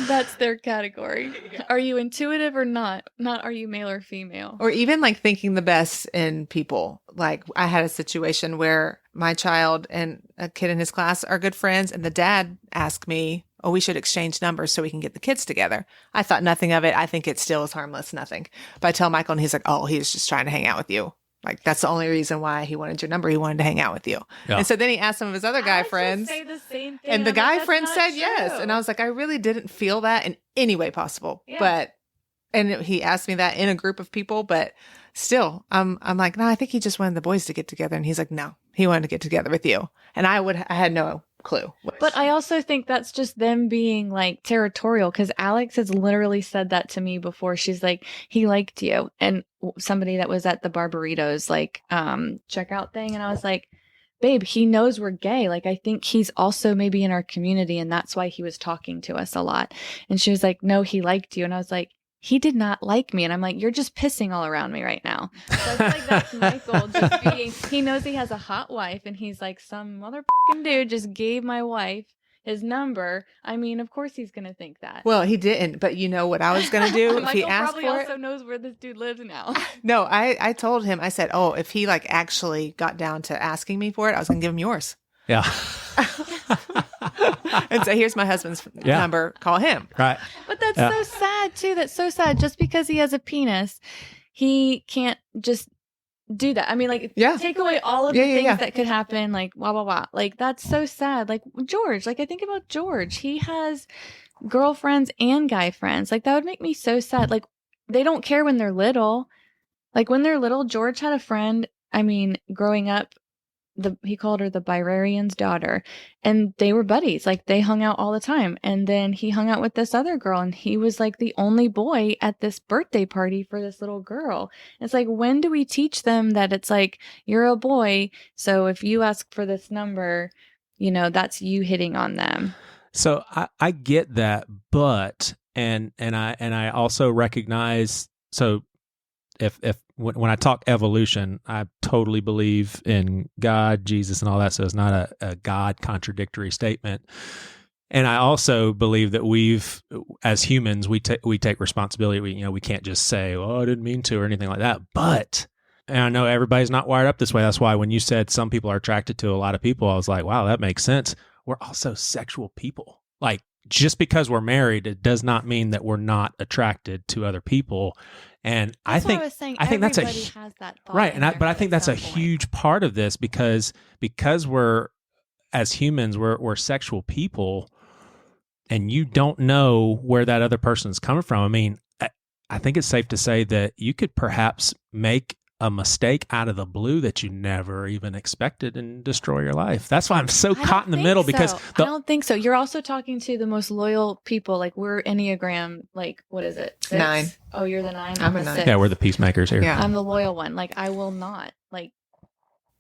That's their category. Are you intuitive or not? Not are you male or female? Or even like thinking the best in people. Like I had a situation where my child and a kid in his class are good friends, and the dad asked me, oh, we should exchange numbers so we can get the kids together. I thought nothing of it. I think it still is harmless, nothing. But I tell Michael, and he's like, oh, he was just trying to hang out with you. Like, that's the only reason why he wanted your number. He wanted to hang out with you. Yeah. And so then he asked some of his other guy friends. Say the same thing. And the guy friend said yes. And I was like, I really didn't feel that in any way possible. Yeah. And he asked me that in a group of people, but still, I'm like, no, I think he just wanted the boys to get together. And he's like, no, he wanted to get together with you. And I had no clue. But I also think that's just them being like territorial, because Alex has literally said that to me before. She's like, he liked you. And somebody that was at the Barbaritos like checkout thing. And I was like, babe, he knows we're gay. Like, I think he's also maybe in our community, and that's why he was talking to us a lot. And she was like, no, he liked you. And I was like, he did not like me. And I'm like, you're just pissing all around me right now. So I feel like that's Michael just being, he knows he has a hot wife, and he's like, some motherfucking dude just gave my wife his number. I mean, of course he's going to think that. Well, he didn't, but you know what I was going to do if he asked for it? Michael probably also knows where this dude lives now. No, I told him, I said, oh, if he like actually got down to asking me for it, I was going to give him yours. Yeah. And so here's my husband's number. Call him. Right. But that's so sad too. That's so sad. Just because he has a penis, he can't just do that. I mean, like, take away all of the things that could happen, like, blah, blah, blah. Like, that's so sad. Like, George, like, I think about George. He has girlfriends and guy friends. Like, that would make me so sad. Like, they don't care when they're little. Like, when they're little, George had a friend, I mean, growing up, he called her the Barbarian's daughter, and they were buddies. Like, they hung out all the time. And then he hung out with this other girl, and he was like the only boy at this birthday party for this little girl. It's like, when do we teach them that it's like, you're a boy, so if you ask for this number, you know, that's you hitting on them. So I get that, but and I also recognize, so if when I talk evolution, I totally believe in God, Jesus, and all that. So it's not a God contradictory statement. And I also believe that as humans, we take responsibility. We can't just say, "Oh, I didn't mean to," or anything like that. But, and I know everybody's not wired up this way. That's why when you said some people are attracted to a lot of people, I was like, wow, that makes sense. We're also sexual people. Like, just because we're married, it does not mean that we're not attracted to other people. And I think that's has that thought right. But I think that's a huge part of this, because we're, as humans, we're sexual people, and you don't know where that other person's coming from. I mean, I think it's safe to say that you could perhaps make a mistake out of the blue that you never even expected and destroy your life. That's why I'm so caught in the middle, because I don't think so. You're also talking to the most loyal people. Like, we're Enneagram, like, what is it? 6? 9. Oh, you're the 9? I'm a 9. 6. Yeah, we're the peacemakers here. Yeah. I'm the loyal one. Like, I will not, like,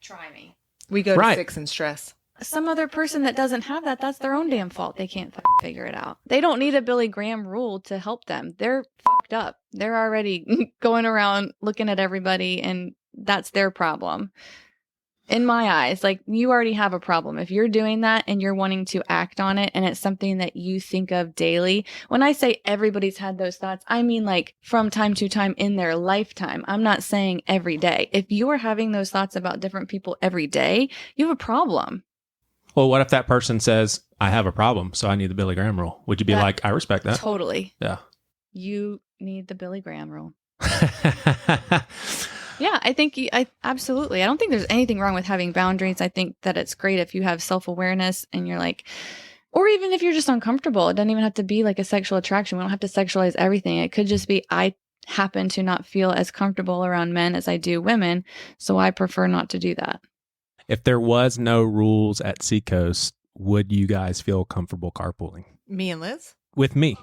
try me. We go to 6 and stress. Some other person that doesn't have that, that's their own damn fault. They can't figure it out. They don't need a Billy Graham rule to help them. They're fucked up. They're already going around looking at everybody, and that's their problem. In my eyes, like, you already have a problem. If you're doing that and you're wanting to act on it, and it's something that you think of daily. When I say everybody's had those thoughts, I mean like from time to time in their lifetime. I'm not saying every day. If you are having those thoughts about different people every day, you have a problem. Well, what if that person says, I have a problem, so I need the Billy Graham rule? Would you be like, I respect that? Totally. Yeah. You need the Billy Graham rule. Yeah, I think absolutely. I don't think there's anything wrong with having boundaries. I think that it's great if you have self-awareness and you're like, or even if you're just uncomfortable. It doesn't even have to be like a sexual attraction. We don't have to sexualize everything. It could just be, I happen to not feel as comfortable around men as I do women, so I prefer not to do that. If there was no rules at Seacoast, would you guys feel comfortable carpooling? Me and Liz? With me.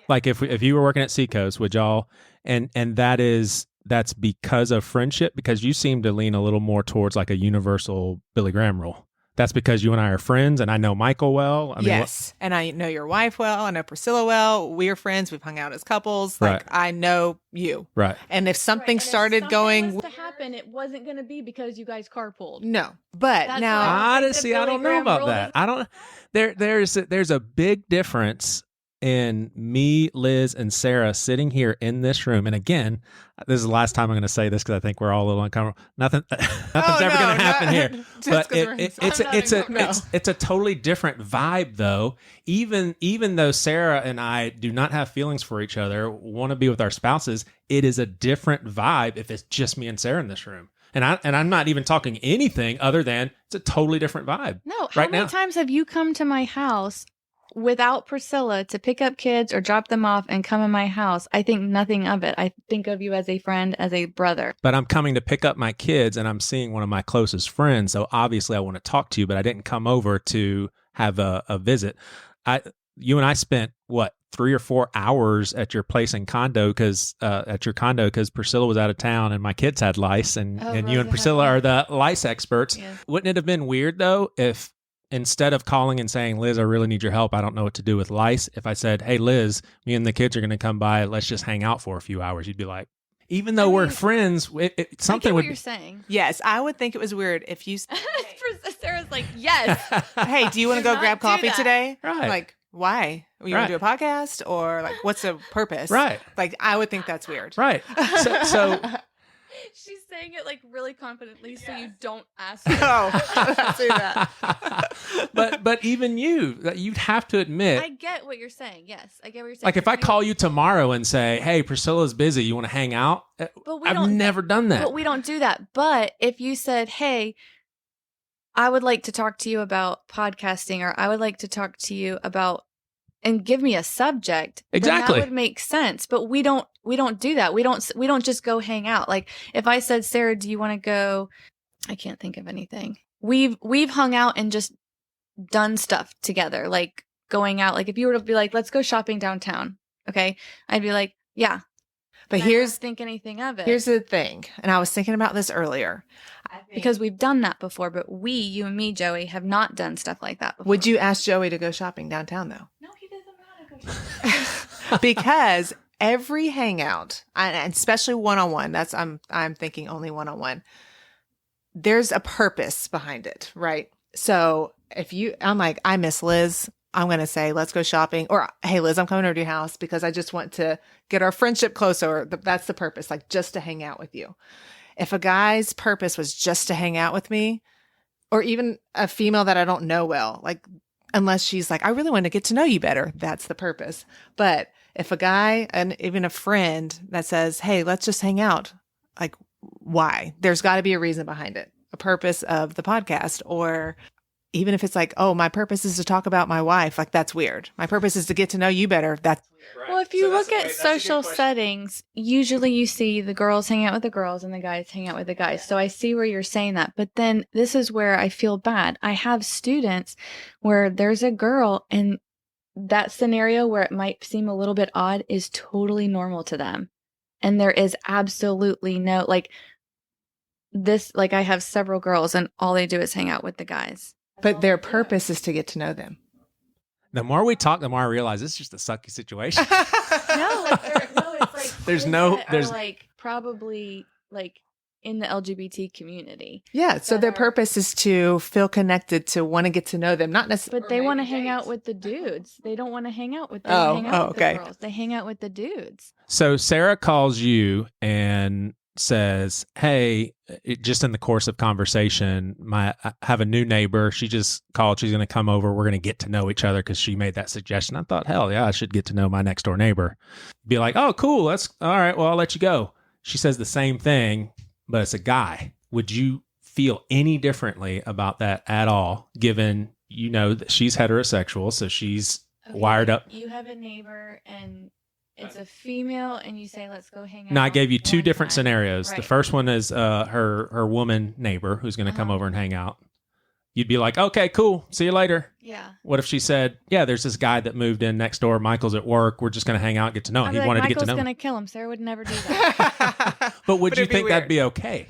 Like, if you were working at Seacoast, would y'all, and that's because of friendship, because you seem to lean a little more towards like a universal Billy Graham rule. That's because you and I are friends, and I know Michael well. I mean, yes, and I know your wife well. I know Priscilla well. We're friends. We've hung out as couples. Like, I know you. Right. And if something started going was to happen, it wasn't going to be because you guys carpooled. No, but that's now I don't know about that. I don't. There's a big difference in me, Liz, and Sarah sitting here in this room. And again, this is the last time I'm going to say this, because I think we're all a little uncomfortable. Nothing's ever going to happen here. But it's a totally different vibe, though. Even though Sarah and I do not have feelings for each other, want to be with our spouses, it is a different vibe if it's just me and Sarah in this room. And I'm not even talking anything other than it's a totally different vibe. No, how many times have you come to my house without Priscilla to pick up kids or drop them off and come in my house, I think nothing of it. I think of you as a friend, as a brother. But I'm coming to pick up my kids and I'm seeing one of my closest friends. So obviously I want to talk to you, but I didn't come over to have a visit. You and I spent 3 or 4 hours at your place in condo because Priscilla was out of town and my kids had lice and you and Priscilla are the lice experts. Yeah. Wouldn't it have been weird though if instead of calling and saying, Liz, I really need your help, I don't know what to do with lice, if I said, hey Liz, me and the kids are going to come by, let's just hang out for a few hours, you'd be like, even though we're friends, something would. What you're saying? Yes, I would think it was weird if you. Sarah's like, yes. Hey, do you want to go grab coffee today? Right. Like, why? You want to do a podcast, or like, what's the purpose? Right. Like, I would think that's weird. Right. So she's saying it like really confidently, so you don't ask her. Oh, say that. But even you'd have to admit. I get what you're saying. Yes, I get what you're saying. Like if I call you tomorrow and say, "Hey, Priscilla's busy. You want to hang out?" I've never done that. But we don't do that. But if you said, "Hey, I would like to talk to you about podcasting," or "I would like to talk to you about," and give me a subject, exactly, then that would make sense. But we don't do that. We don't just go hang out. Like if I said, Sarah, do you want to go? I can't think of anything. We've hung out and just done stuff together, like going out. Like if you were to be like, let's go shopping downtown, okay, I'd be like, yeah. But I don't think anything of it. Here's the thing, and I was thinking about this earlier. Because we've done that before, but you and me, Joey, have not done stuff like that before. Would you ask Joey to go shopping downtown, though? No, he doesn't want to go shopping. Because every hangout, and especially one-on-one, I'm thinking only one-on-one, there's a purpose behind it, right? So I'm like, I miss Liz, I'm going to say, let's go shopping. Or, hey, Liz, I'm coming over to your house because I just want to get our friendship closer. That's the purpose, like just to hang out with you. If a guy's purpose was just to hang out with me, or even a female that I don't know well, like unless she's like, I really want to get to know you better, that's the purpose. But if a guy and even a friend that says, hey, let's just hang out, like why? There's got to be a reason behind it, a purpose of the podcast, or even if it's like, oh, my purpose is to talk about my wife, like that's weird. My purpose is to get to know you better. That's weird. Well, if you look at social settings, usually you see the girls hang out with the girls and the guys hang out with the guys. So I see where you're saying that. But then this is where I feel bad. I have students where there's a girl and that scenario where it might seem a little bit odd is totally normal to them. And there is absolutely no, like I have several girls and all they do is hang out with the guys. But their purpose is to get to know them. The more we talk, the more I realize it's just a sucky situation. There's like probably like in the LGBT community. Yeah. So their purpose is to feel connected, to want to get to know them, not necessarily. But they want to hang out with the dudes. They don't want to hang out with the girls. They hang out with the dudes. So Sarah calls you and says, hey, just in the course of conversation, I have a new neighbor. She just called. She's going to come over. We're going to get to know each other because she made that suggestion. I thought, hell yeah, I should get to know my next door neighbor. Be like, oh, cool. That's all right. Well, I'll let you go. She says the same thing, but it's a guy. Would you feel any differently about that at all, given that she's heterosexual, so she's wired up? You have a neighbor and it's a female, and you say, let's go hang out. No, I gave you two different scenarios. Right. The first one is her woman neighbor who's going to come over and hang out. You'd be like, okay, cool. See you later. Yeah. What if she said, yeah, there's this guy that moved in next door. Michael's at work. We're just going to hang out and get to know him. He wanted to get to know him. Michael's going to kill him. Sarah would never do that. But would you think that'd be okay?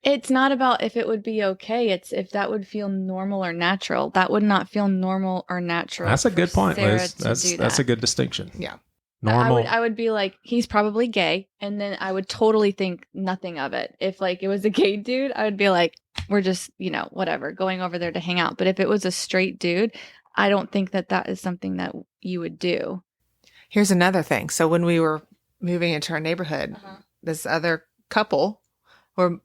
It's not about if it would be okay. It's if that would feel normal or natural. That would not feel normal or natural. That's a good point, Sarah Liz. That's a good distinction. Yeah. Normal. I would be like, he's probably gay, and then I would totally think nothing of it. If like it was a gay dude, I would be like, we're just, whatever, going over there to hang out. But if it was a straight dude, I don't think that is something that you would do. Here's another thing. So when we were moving into our neighborhood, this other couple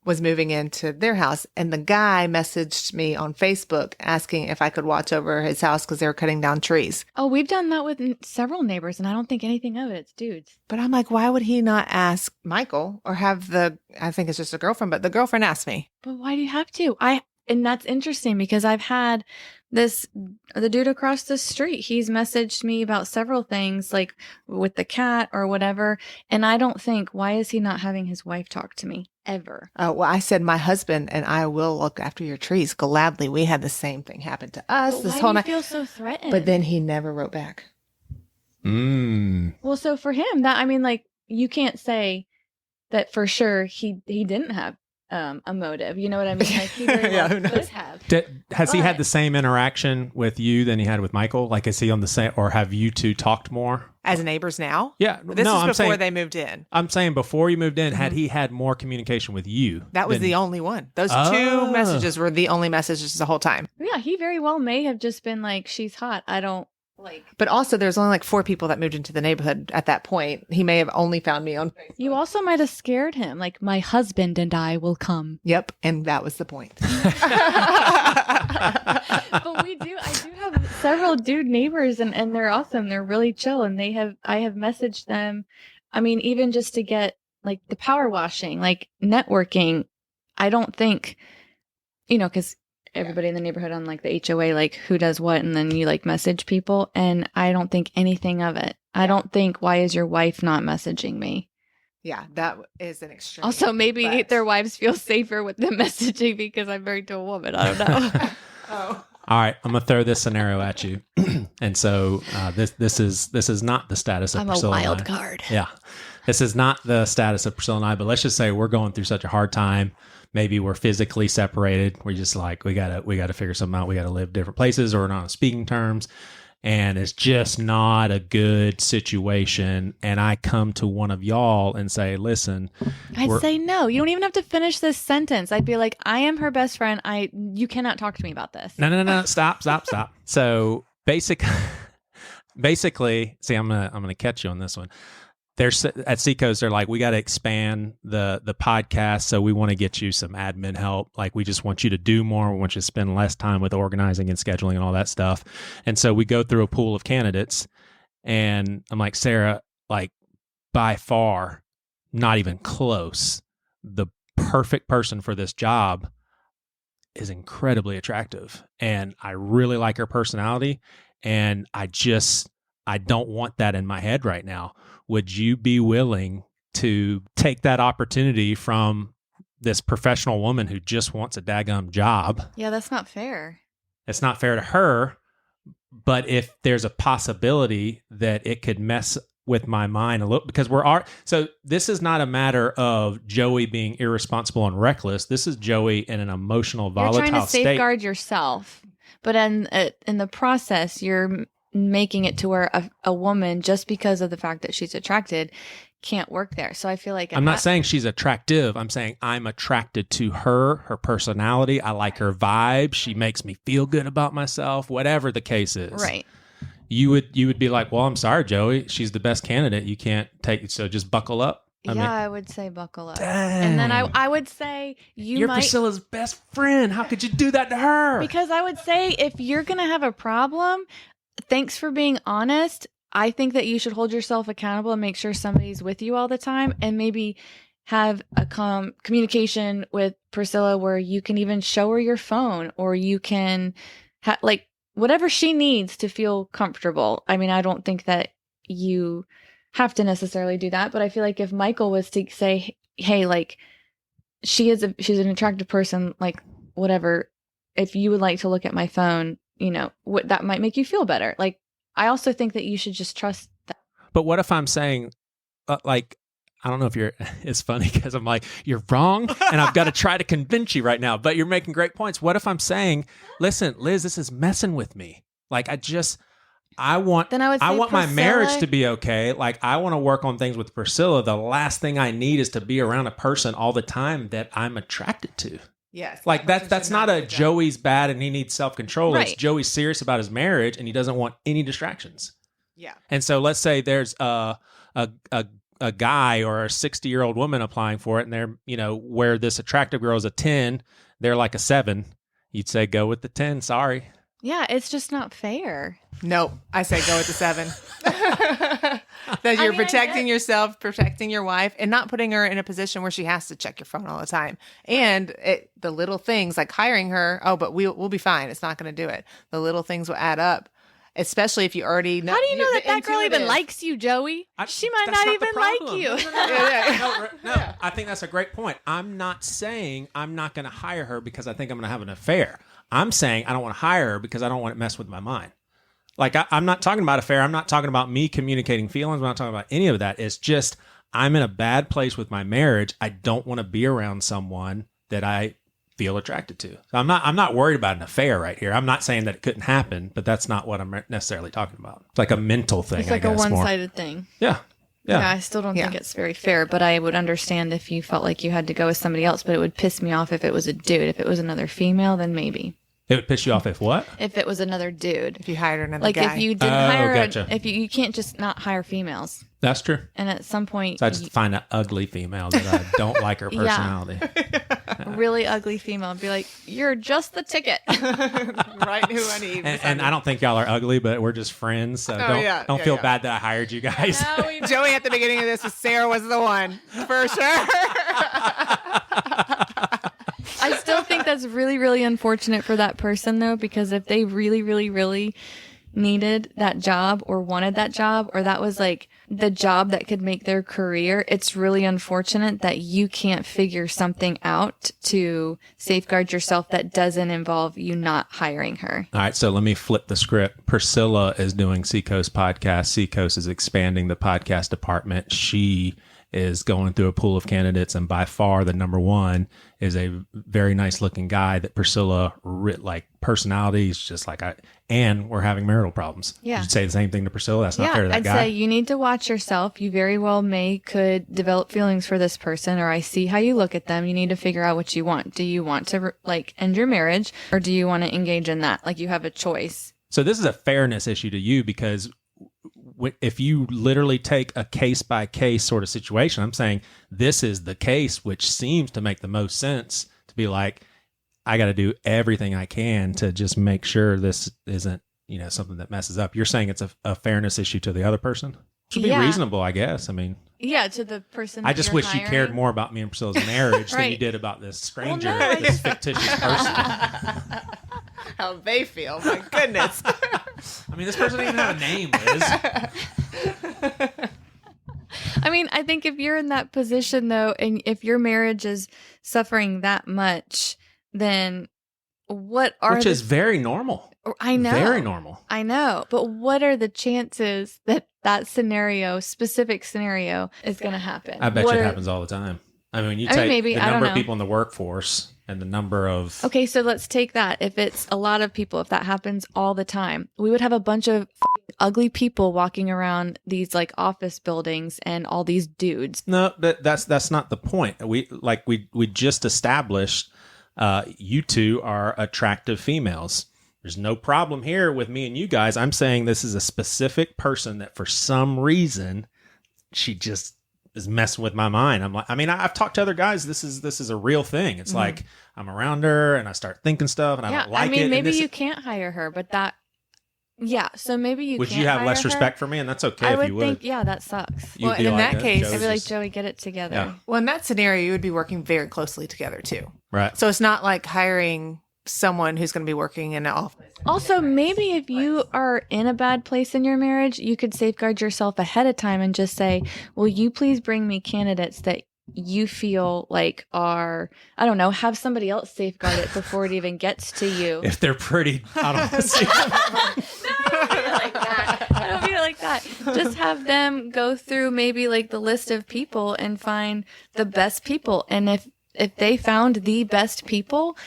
was moving into their house, and the guy messaged me on Facebook asking if I could watch over his house because they were cutting down trees. Oh, we've done that with several neighbors, and I don't think anything of it. It's dudes. But I'm like, why would he not ask Michael or have I think it's just a girlfriend, but the girlfriend asked me. But why do you have to? and that's interesting because I've had the dude across the street, he's messaged me about several things, like with the cat or whatever. And I don't think, why is he not having his wife talk to me ever? Well, I said my husband and I will look after your trees gladly. We had the same thing happen to us. But this why whole do you night. feel so threatened? But then he never wrote back. Well, so for him, that, I mean, like, you can't say that for sure he didn't have a motive. You know what I mean? Like, he very well could have. Has he had the same interaction with you than he had with Michael? Like, is he on the same, or have you two talked more? As neighbors now? Yeah. This is before they moved in. I'm saying before you moved in, had he had more communication with you? That was the only one. Those two messages were the only messages the whole time. Yeah, he very well may have just been like, she's hot. I don't like. But also, there's only like 4 people that moved into the neighborhood at that point. He may have only found me on Facebook. You also might have scared him. Like, my husband and I will come. Yep. And that was the point. But I do have several dude neighbors and they're awesome. They're really chill. And I have messaged them. I mean, even just to get like the power washing, like networking. I don't think, because everybody in the neighborhood on like the HOA, like who does what, and then you like message people, and I don't think anything of it. I don't think, why is your wife not messaging me? Yeah, that is an extreme. Also, maybe their wives feel safer with them messaging because I'm married to a woman. I don't know. Oh. All right, I'm gonna throw this scenario at you, and so this is not the status of Priscilla. I'm a wild card. Yeah, this is not the status of Priscilla and I. But let's just say we're going through such a hard time. Maybe we're physically separated. We're just like, we gotta figure something out. We gotta live different places, or not on speaking terms, and it's just not a good situation. And I come to one of y'all and say, listen, I'd say no. You don't even have to finish this sentence. I'd be like, I am her best friend. You cannot talk to me about this. No. Stop. So basically, see, I'm gonna catch you on this one. There's at Seacoast, they're like, we got to expand the podcast, so we want to get you some admin help. Like, we just want you to do more. We want you to spend less time with organizing and scheduling and all that stuff. And so we go through a pool of candidates, and I'm like, Sarah, like, by far, not even close, the perfect person for this job is incredibly attractive, and I really like her personality, and I don't want that in my head right now. Would you be willing to take that opportunity from this professional woman who just wants a daggum job? Yeah, that's not fair. It's not fair to her, but if there's a possibility that it could mess with my mind a little, because so this is not a matter of Joey being irresponsible and reckless. This is Joey in an emotional, volatile state. You're trying to safeguard yourself, but in the process, you're making it to where a woman, just because of the fact that she's attracted, can't work there. So I feel like I'm not saying she's attractive. I'm saying I'm attracted to her personality. I like her vibe. She makes me feel good about myself, whatever the case is. Right. You would be like, well, I'm sorry, Joey. She's the best candidate. You can't take it. So just buckle up. I would say buckle up. Dang. And then I would say you're Priscilla's best friend. How could you do that to her? Because I would say, if you're going to have a problem, thanks for being honest. I think that you should hold yourself accountable and make sure somebody's with you all the time, and maybe have a communication with Priscilla where you can even show her your phone, or you can like whatever she needs to feel comfortable. I mean, I don't think that you have to necessarily do that, but I feel like if Michael was to say, hey, like, she's an attractive person, like, whatever, if you would like to look at my phone, that might make you feel better. Like, I also think that you should just trust that. But what if I'm saying, like, I don't know if it's funny because I'm like, you're wrong, and I've got to try to convince you right now, but you're making great points. What if I'm saying, listen, Liz, this is messing with me. Like, I want my marriage to be okay. Like, I want to work on things with Priscilla. The last thing I need is to be around a person all the time that I'm attracted to. Yes. Like, that's not a Joey's bad and he needs self-control. Right. It's Joey's serious about his marriage and he doesn't want any distractions. Yeah. And so let's say there's a guy or a 60-year-old woman applying for it, and they're, where this attractive girl is a 10, they're like a 7. You'd say, go with the 10. Sorry. Yeah, it's just not fair. Nope. I say go with the 7. that you're protecting yourself, protecting your wife, and not putting her in a position where she has to check your phone all the time. And the little things like hiring her, but we'll be fine. It's not going to do it. The little things will add up, especially if you already know. How do you know that girl even likes you, Joey? She might not even like you. No, I think that's a great point. I'm not saying I'm not going to hire her because I think I'm going to have an affair. I'm saying I don't want to hire her because I don't want it mess with my mind. Like, I'm not talking about affair. I'm not talking about me communicating feelings. I'm not talking about any of that. It's just I'm in a bad place with my marriage. I don't want to be around someone that I feel attracted to. So I'm not worried about an affair right here. I'm not saying that it couldn't happen, but that's not what I'm necessarily talking about. It's like a mental thing. It's like a one-sided thing. Yeah. Yeah, I still don't think it's very fair, but I would understand if you felt like you had to go with somebody else, but it would piss me off if it was a dude. If it was another female, then maybe. It would piss you off if what? If it was another dude. If you hired another like guy. Like if you didn't hire, gotcha. if you can't just not hire females. That's true. And at some point. So I just find an ugly female that I don't like her personality. Really ugly female. And be like, you're just the ticket. Right who I need. And I don't think y'all are ugly, but we're just friends. So don't feel bad that I hired you guys. Joey at the beginning of this was Sarah was the one. For sure. I still think that's really, really unfortunate for that person, though, because if they really, really, really needed that job or wanted that job, or that was like the job that could make their career, it's really unfortunate that you can't figure something out to safeguard yourself that doesn't involve you not hiring her. All right, so let me flip the script. Priscilla is doing Seacoast podcast. Seacoast is expanding the podcast department. She is going through a pool of candidates, and by far the number one is a very nice looking guy that Priscilla like personality is just like and we're having marital problems. Yeah. You'd say the same thing to Priscilla. That's not fair to that guy. I'd say you need to watch yourself. You very well could develop feelings for this person, or I see how you look at them. You need to figure out what you want. Do you want to end your marriage, or do you want to engage in that? Like, you have a choice. So this is a fairness issue to you, because if you literally take a case by case sort of situation, I'm saying this is the case which seems to make the most sense to be like, I got to do everything I can to just make sure this isn't, something that messes up. You're saying it's a fairness issue to the other person? Should be reasonable, I guess. I mean, yeah, to the person. I just wish you cared more about me and Priscilla's marriage than you did about this stranger, this fictitious person. How they feel, my goodness. I mean, this person doesn't even have a name, Liz. I mean, I think if you're in that position, though, and if your marriage is suffering that much, then what are Which is very normal. I know. Very normal. I know. But what are the chances that specific scenario is going to happen? I bet it happens all the time. I mean, the number of people in the workforce and the number of... Okay, so let's take that. If it's a lot of people, if that happens all the time, we would have a bunch of ugly people walking around these like office buildings and all these dudes. No, but that's not the point. We just established you two are attractive females. There's no problem here with me and you guys. I'm saying this is a specific person that for some reason she just is messing with my mind. I've talked to other guys. This is a real thing. It's like I'm around her and I start thinking stuff and I don't like it. Maybe you can't hire her, but so maybe you would you have less respect for me? And that's okay if you would. Think, that sucks. Well, in that case, I'd be like, Joey, get it together. Yeah. Well, in that scenario, you would be working very closely together too. Right. So it's not like hiring someone who's going to be working in an office. Also, maybe if you are in a bad place in your marriage, you could safeguard yourself ahead of time and just say, will you please bring me candidates that you feel like are, I don't know, have somebody else safeguard it before it even gets to you. If they're pretty, I don't want to see I don't feel like that. Just have them go through maybe like the list of people and find the best people. And if they found the best people,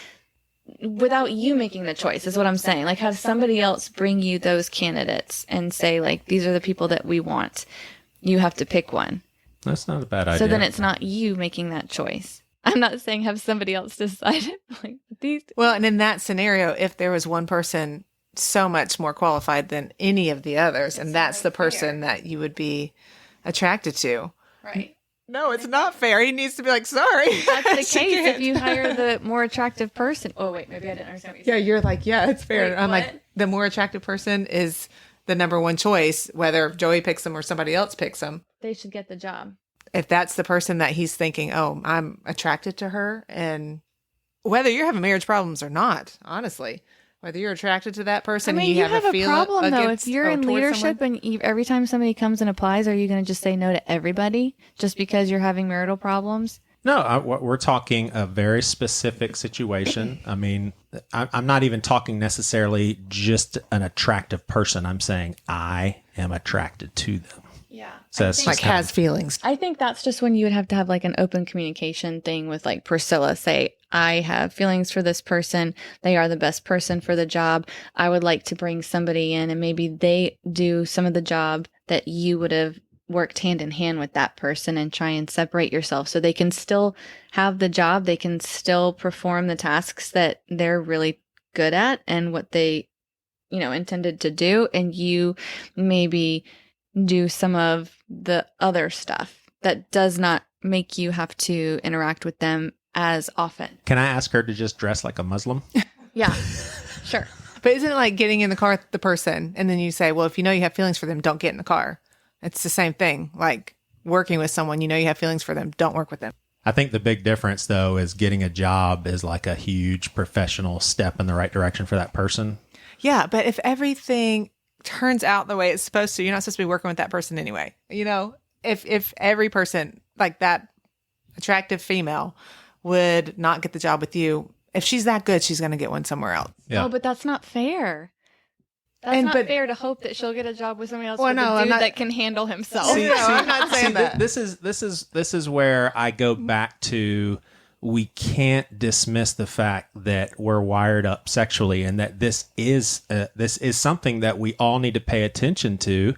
without you making the choice is what I'm saying. Like, have somebody else bring you those candidates and say, like, these are the people that we want. You have to pick one. That's not a bad idea. So then it's not you making that choice. I'm not saying have somebody else decide it. Like these. Well, and in that scenario, if there was one person so much more qualified than any of the others, and that's the person that you would be attracted to. Right. No, it's not fair. He needs to be like, sorry. That's the case if you hire the more attractive person. Oh, wait, maybe I didn't understand what you said. Yeah, you're like, yeah, it's fair. Wait, I'm what? like, the more attractive person is the number one choice, whether Joey picks him or somebody else picks him. They should get the job. If that's the person that he's thinking, oh, I'm attracted to her, and whether you're having marriage problems or not, honestly, whether you're attracted to that person, I mean, and you have have a problem though. If you're in towards leadership someone. and every time somebody comes and applies, are you going to just say no to everybody just because you're having marital problems? No, we're talking a very specific situation. I mean, I'm not even talking necessarily just an attractive person. I'm saying I am attracted to them. Yeah. So Like has feelings. I think that's just when you would have to have like an open communication thing with like Priscilla. Say, I have feelings for this person. They are the best person for the job. I would like to bring somebody in and maybe they do some of the job that you would have worked hand in hand with that person and try and separate yourself so they can still have the job. They can still perform the tasks that they're really good at and what they, intended to do. And you maybe do some of the other stuff that does not make you have to interact with them as often. Can I ask her to just dress like a Muslim? Yeah, sure. But isn't it like getting in the car with the person and then you say, well, if you know you have feelings for them, don't get in the car. It's the same thing. Like working with someone, you know you have feelings for them, don't work with them. I think the big difference, though, is getting a job is like a huge professional step in the right direction for that person. Yeah, but if everything turns out the way it's supposed to, you're not supposed to be working with that person anyway. If every person, like that attractive female, would not get the job with you, if she's that good, she's going to get one somewhere else. Yeah. Oh, but that's not fair. That's not fair to hope that she'll get a job with somebody else with a dude that can handle himself. I'm not saying that. This is where I go back to we can't dismiss the fact that we're wired up sexually and that this is something that we all need to pay attention to.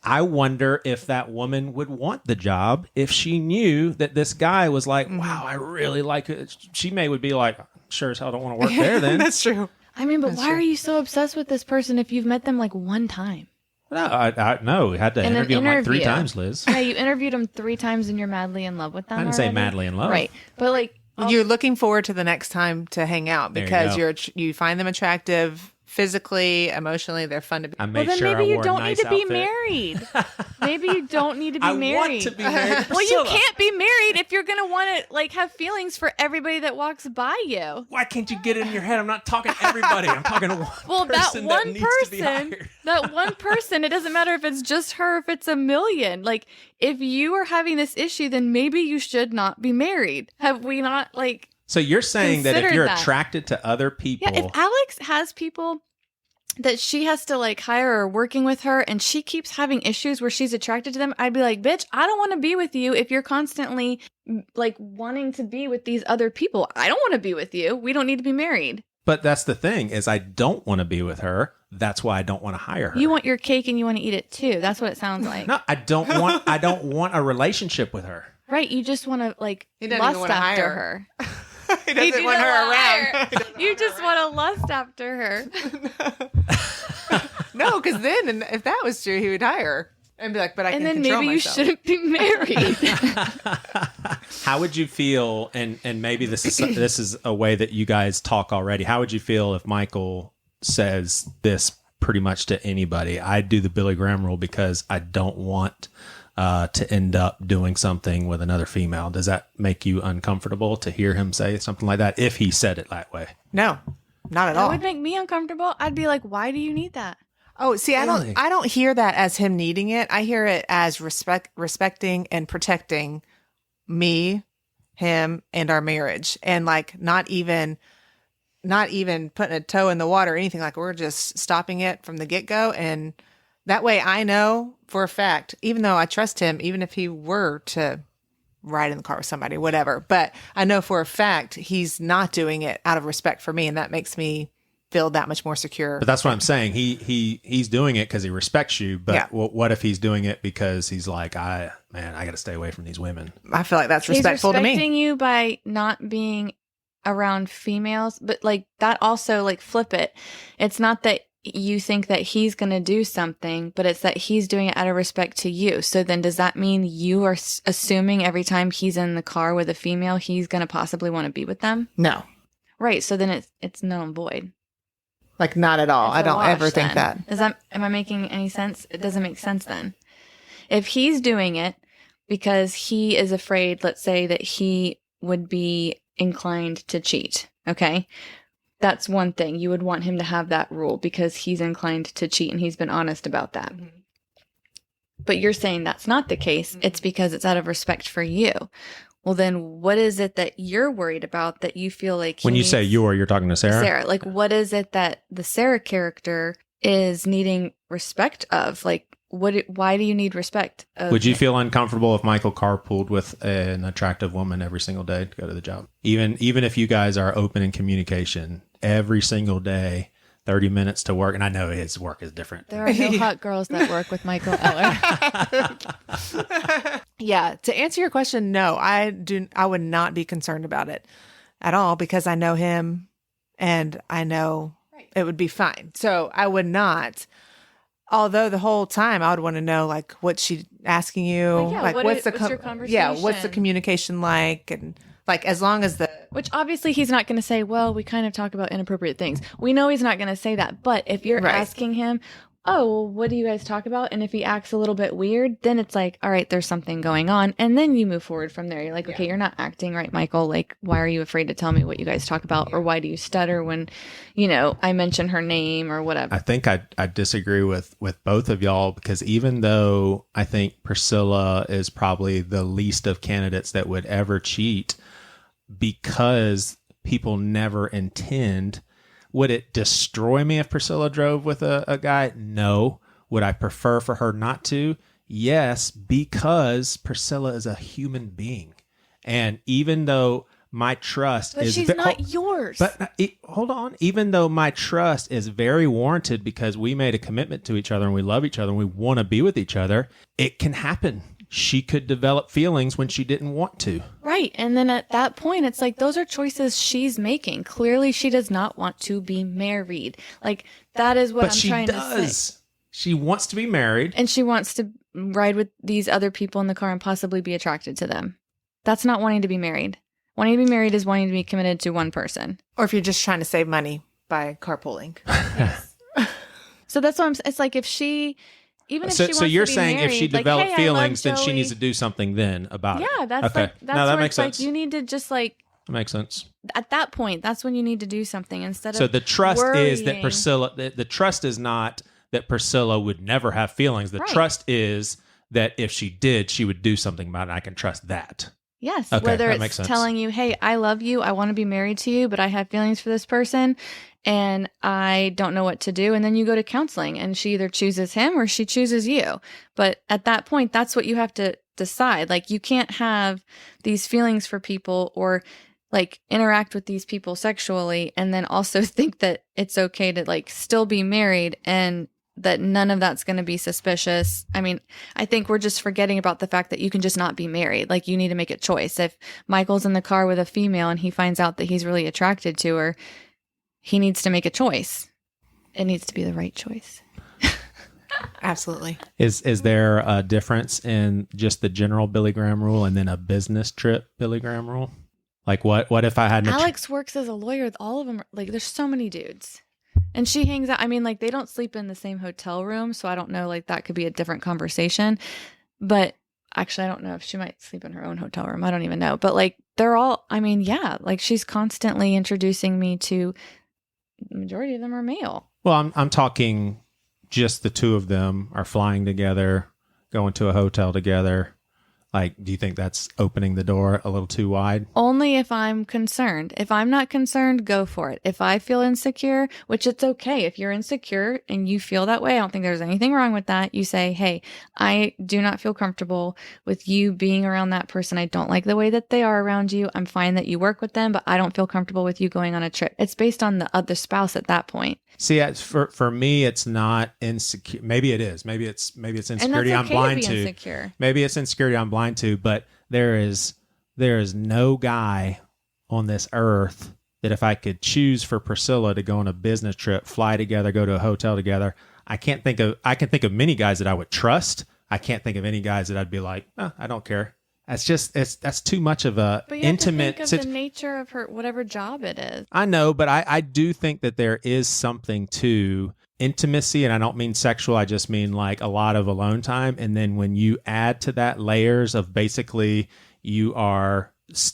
I wonder if that woman would want the job if she knew that this guy was like, wow, I really like it. She would be like, sure as hell don't want to work there then. That's true. I mean, but why are you so obsessed with this person if you've met them like one time? No, I no, we had to interview him like 3 times, Liz. Yeah, you interviewed him 3 times and you're madly in love with them. I didn't say madly in love. Right. But like, you're looking forward to the next time to hang out because you find them attractive physically, emotionally. They're fun to be. I made well, then sure maybe I you wore don't a need nice to be outfit. married. Maybe you don't need to be I married. want to be married. Well, you can't be married if you're going to want to like have feelings for everybody that walks by you. Why can't you get it in your head? I'm not talking to everybody. I'm talking to one person that needs to be hired. That one person, it doesn't matter if it's just her, or if it's a million. Like, if you are having this issue, then maybe you should not be married. Have we not like... So you're saying that if considered you're that? attracted to other people... Yeah, if Alex has people that she has to like hire or working with her and she keeps having issues where she's attracted to them, I'd be like, bitch, I don't want to be with you if you're constantly like wanting to be with these other people. I don't want to be with you. We don't need to be married. But that's the thing is I don't want to be with her. That's why I don't want to hire her. You want your cake and you want to eat it too. That's what it sounds like. No, I don't want a relationship with her. Right. You just want to like He doesn't even lust wanna after hire her. He doesn't want her around. You just want to lust after her. No, because then if that was true, he would hire her and be like, but I can And then control maybe myself. you shouldn't be married. How would you feel, and maybe this is a way that you guys talk already, how would you feel if Michael says this pretty much to anybody? I do the Billy Graham rule because I don't want to end up doing something with another female. Does that make you uncomfortable to hear him say something like that if he said it that way? No, not at That all. would make me uncomfortable. I'd be like, why do you need that? Oh, see, Really? I don't hear that as him needing it. I hear it as respecting and protecting me, him, and our marriage, and like not even putting a toe in the water or anything. Like we're just stopping it from the get go, and that way I know for a fact, even though I trust him, even if he were to ride in the car with somebody, whatever, but I know for a fact he's not doing it out of respect for me, and that makes me feel that much more secure. But that's what I'm saying. He's doing it because he respects you. But Yeah. what if he's doing it because he's like, I got to stay away from these women. I feel like that's respectful to He's me. respecting you by not being around females, but like that also like flip it. It's not that you think that he's going to do something, but it's that he's doing it out of respect to you. So then does that mean you are assuming every time he's in the car with a female, he's going to possibly want to be with them? No. Right. So then it's null and void. Like, not at all. It's I a don't wash ever think then. that. Am I making any sense? It doesn't make sense then. If he's doing it because he is afraid, let's say that he would be inclined to cheat, okay? That's one thing. You would want him to have that rule because he's inclined to cheat and he's been honest about that. Mm-hmm. But you're saying that's not the case. Mm-hmm. It's because it's out of respect for you. Well, then what is it that you're worried about that you feel like when you say you're talking to Sarah? Sarah, like what is it that the Sarah character is needing respect of? Like why do you need respect of Would you feel uncomfortable if Michael carpooled with an attractive woman every single day to go to the job? Even if you guys are open in communication every single day, 30 minutes to work, and I know his work is different. There are no hot girls that work with Michael Eller. Yeah, to answer your question, no, I would not be concerned about it at all because I know him and I know it would be fine. So I would not. Although the whole time I would want to know, like, what's she asking you? Well, yeah, like, what's your conversation? Yeah, what's the communication like? And like, as long as which obviously he's not going to say, well, we kind of talk about inappropriate things. We know he's not going to say that. But if you're asking him, oh, well, what do you guys talk about? And if he acts a little bit weird, then it's like, all right, there's something going on. And then you move forward from there. You're like, okay, you're not acting right, Michael. Like, why are you afraid to tell me what you guys talk about? Or why do you stutter when, I mention her name or whatever? I think I disagree with both of y'all because even though I think Priscilla is probably the least of candidates that would ever cheat because people never intend. Would it destroy me if Priscilla drove with a guy? No. Would I prefer for her not to? Yes, because Priscilla is a human being. And even though my trust but is... she's not yours. But hold on. Even though my trust is very warranted because we made a commitment to each other and we love each other and we want to be with each other, it can happen. She could develop feelings when she didn't want to. Right. And then at that point, it's like, those are choices she's making. Clearly, she does not want to be married. Like, that is what I'm trying to say. She wants to be married. And she wants to ride with these other people in the car and possibly be attracted to them. That's not wanting to be married. Wanting to be married is wanting to be committed to one person. Or if you're just trying to save money by carpooling. So that's what it's like if she... Even if she wants so you're to be saying married, if she like, developed hey, feelings, then she Joey. needs to do something then about it. Yeah, that's okay. like that's no, that where makes it's sense. like you need to just like that makes sense. At that point, that's when you need to do something instead of So the trust worrying. is that Priscilla. The trust is not that Priscilla would never have feelings. The trust is that if she did, she would do something about it. I can trust that. Yes, okay, whether that makes it's sense. telling you, hey, I love you, I want to be married to you, but I have feelings for this person and I don't know what to do. And then you go to counseling and she either chooses him or she chooses you. But at that point, that's what you have to decide. Like, you can't have these feelings for people or like interact with these people sexually and then also think that it's okay to like still be married and that none of that's going to be suspicious. I mean, I think we're just forgetting about the fact that you can just not be married. Like, you need to make a choice. If Michael's in the car with a female and he finds out that he's really attracted to her, he needs to make a choice. It needs to be the right choice. Absolutely. Is there a difference in just the general Billy Graham rule and then a business trip Billy Graham rule? Like, what if I had Alex works as a lawyer with all of them. Like, there's so many dudes. And she hangs out. I mean, like, they don't sleep in the same hotel room. So I don't know, like, that could be a different conversation. But actually, I don't know if she might sleep in her own hotel room. I don't even know. But, like, they're all, I mean, yeah, like, she's constantly introducing me to, the majority of them are male. Well, I'm talking just the two of them are flying together, going to a hotel together. Like, do you think that's opening the door a little too wide? Only if I'm concerned. If I'm not concerned, go for it. If I feel insecure, which it's okay. If you're insecure and you feel that way, I don't think there's anything wrong with that. You say, hey, I do not feel comfortable with you being around that person. I don't like the way that they are around you. I'm fine that you work with them, but I don't feel comfortable with you going on a trip. It's based on the other spouse at that point. See, for me, it's not insecure. Maybe it is. Maybe it's insecurity and I'm that's okay blind to be to. Insecure. Maybe it's insecurity I'm blind to. But there is no guy on this earth that if I could choose for Priscilla to go on a business trip, fly together, go to a hotel together, I can think of many guys that I would trust. I can't think of any guys that I'd be like, I don't care. that's too much of a But you have intimate. to think of the nature of her whatever job it is. I know, but I do think that there is something to intimacy, and I don't mean sexual. I just mean like a lot of alone time. And then when you add to that layers of basically you are,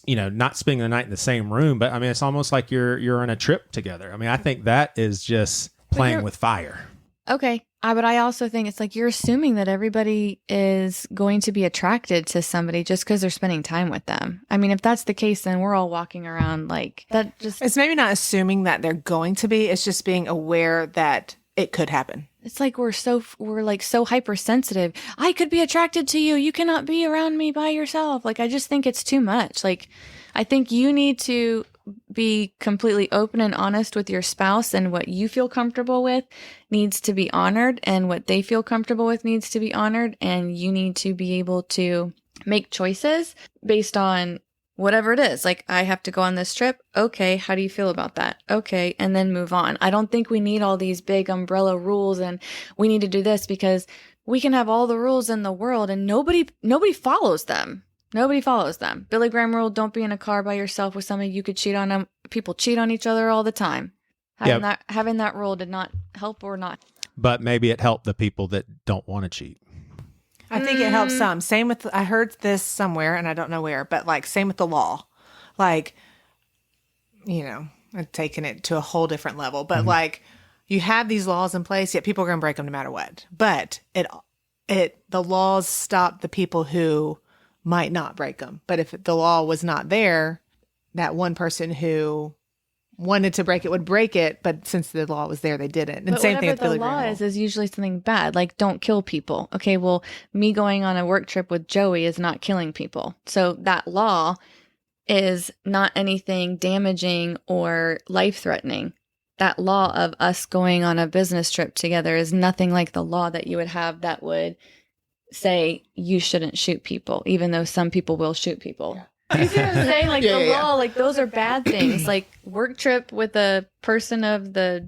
not spending the night in the same room, but I mean, it's almost like you're on a trip together. I mean, I think that is just playing with fire. Okay. But I also think it's like you're assuming that everybody is going to be attracted to somebody just because they're spending time with them. I mean, if that's the case, then we're all walking around like that. It's maybe not assuming that they're going to be. It's just being aware that it could happen. It's like we're so hypersensitive. I could be attracted to you. You cannot be around me by yourself. Like, I just think it's too much. Like, I think you need to be completely open and honest with your spouse, and what you feel comfortable with needs to be honored, and what they feel comfortable with needs to be honored. And you need to be able to make choices based on whatever it is. Like, I have to go on this trip. Okay. How do you feel about that? Okay. And then move on. I don't think we need all these big umbrella rules and we need to do this, because we can have all the rules in the world and nobody follows them. Nobody follows them. Billy Graham rule, don't be in a car by yourself with somebody you could cheat on them. People cheat on each other all the time. Having that rule did not help or not. But maybe it helped the people that don't want to cheat. I think it helps some. Same with, I heard this somewhere and I don't know where, but like same with the law. Like, I've taken it to a whole different level, but like you have these laws in place, yet people are going to break them no matter what. But the laws stop the people who might not break them. But if the law was not there, that one person who wanted to break it would break it, but since the law was there, they didn't. And same thing with Billy Graham. The law is usually something bad, like don't kill people. Okay, well, me going on a work trip with Joey is not killing people. So that law is not anything damaging or life-threatening. That law of us going on a business trip together is nothing like the law that you would have that would say you shouldn't shoot people, even though some people will shoot people. You see what I'm saying? Like the law, like those are bad things. Like work trip with a person of the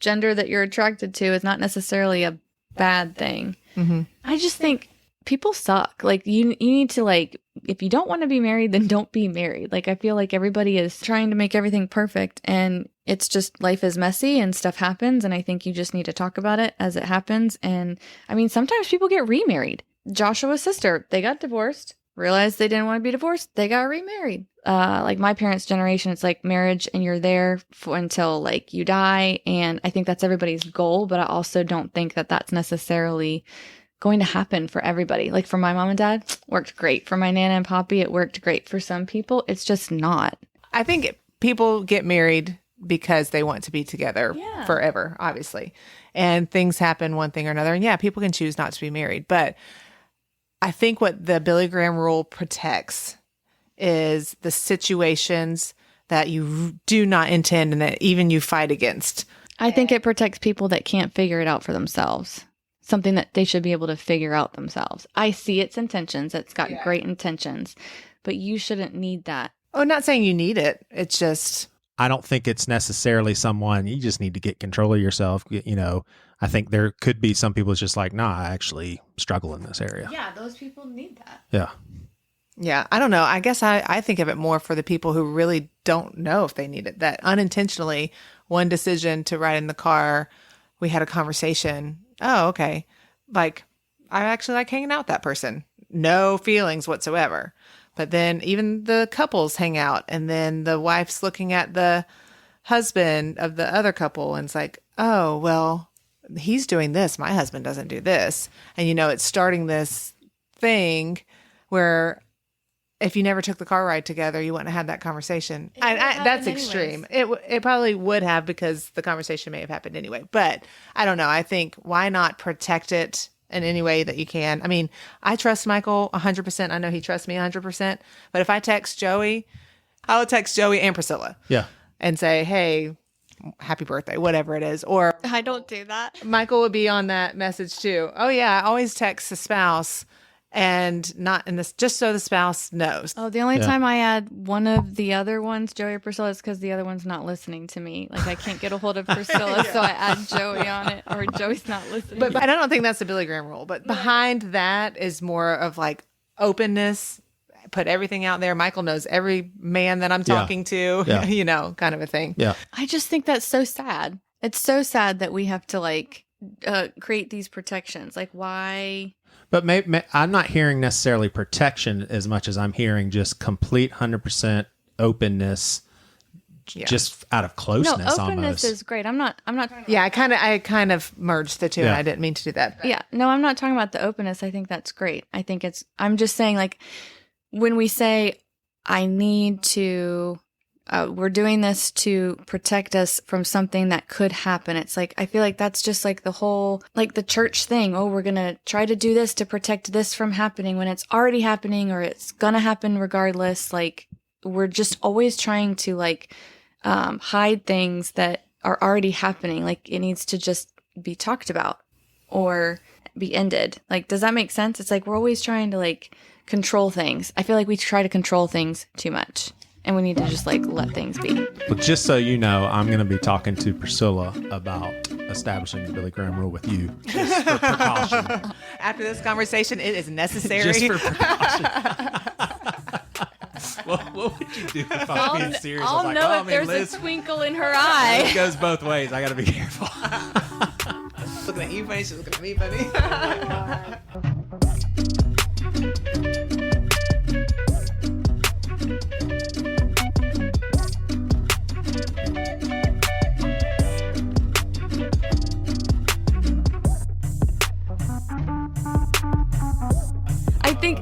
gender that you're attracted to is not necessarily a bad thing. Mm-hmm. I just think people suck. Like you need to, like, if you don't want to be married, then don't be married. Like I feel like everybody is trying to make everything perfect, and it's just, life is messy and stuff happens. And I think you just need to talk about it as it happens. And I mean, sometimes people get remarried. Joshua's sister, they got divorced, realized they didn't want to be divorced, they got remarried. Like my parents' generation, it's like marriage and you're there until like you die. And I think that's everybody's goal, but I also don't think that that's necessarily going to happen for everybody. Like for my mom and dad, worked great. For my Nana and Poppy, it worked great. For some people, it's just not. I think people get married because they want to be together forever, obviously. And things happen one thing or another. And yeah, people can choose not to be married. But I think what the Billy Graham rule protects is the situations that you do not intend and that even you fight against. I think it protects people that can't figure it out for themselves. Something that they should be able to figure out themselves. I see its intentions. It's got great intentions, but you shouldn't need that. Oh, not saying you need it. It's just, I don't think it's necessarily someone, you just need to get control of yourself. I think there could be some people that's just like, nah, I actually struggle in this area. Yeah, those people need that. Yeah. Yeah, I don't know. I guess I think of it more for the people who really don't know if they need it. That unintentionally, one decision to ride in the car, we had a conversation. Oh, okay. Like, I actually like hanging out with that person. No feelings whatsoever. But then even the couples hang out, and then the wife's looking at the husband of the other couple, and it's like, oh, well, he's doing this. My husband doesn't do this. And, it's starting this thing where if you never took the car ride together, you wouldn't have had that conversation. That's extreme. It probably would have, because the conversation may have happened anyway. But I don't know. I think, why not protect it in any way that you can? I mean, I trust Michael 100%. I know he trusts me 100%. But if I text Joey, I would text Joey and Priscilla. Yeah. And say, hey, happy birthday, whatever it is. Or I don't do that. Michael would be on that message too. Oh yeah, I always text the spouse, and not in this, just so the spouse knows. Oh, the only time I add one of the other ones, Joey or Priscilla, is because the other one's not listening to me. Like I can't get a hold of Priscilla, so I add Joey on it, or Joey's not listening. But I don't think that's the Billy Graham rule. But behind that is more of like openness, put everything out there. Michael knows every man that I'm talking to, you know, kind of a thing. Yeah. I just think that's so sad. It's so sad that we have to like create these protections. Like, why? But I'm not hearing necessarily protection as much as I'm hearing just complete 100% openness, just out of closeness. No, openness almost. is great. I'm not. Yeah, I kind of merged the two, and I didn't mean to do that. Yeah, no, I'm not talking about the openness. I think that's great. I'm just saying, like, when we say, I need to, we're doing this to protect us from something that could happen. It's like, I feel like that's just like the whole, like the church thing. Oh, we're going to try to do this to protect this from happening when it's already happening, or it's going to happen regardless. Like, we're just always trying to like, hide things that are already happening. Like, it needs to just be talked about or be ended. Like, does that make sense? It's like, we're always trying to like control things. I feel like we try to control things too much. And we need to just like let things be. Well, just so you know, I'm going to be talking to Priscilla about establishing the Billy Graham rule with you, just for precaution. After this conversation, it is necessary. Just for precaution. What would you do if I'm being serious? I'll know if there's Liz, a twinkle in her eye. It goes both ways. I got to be careful. Looking at you funny, she's looking at me funny.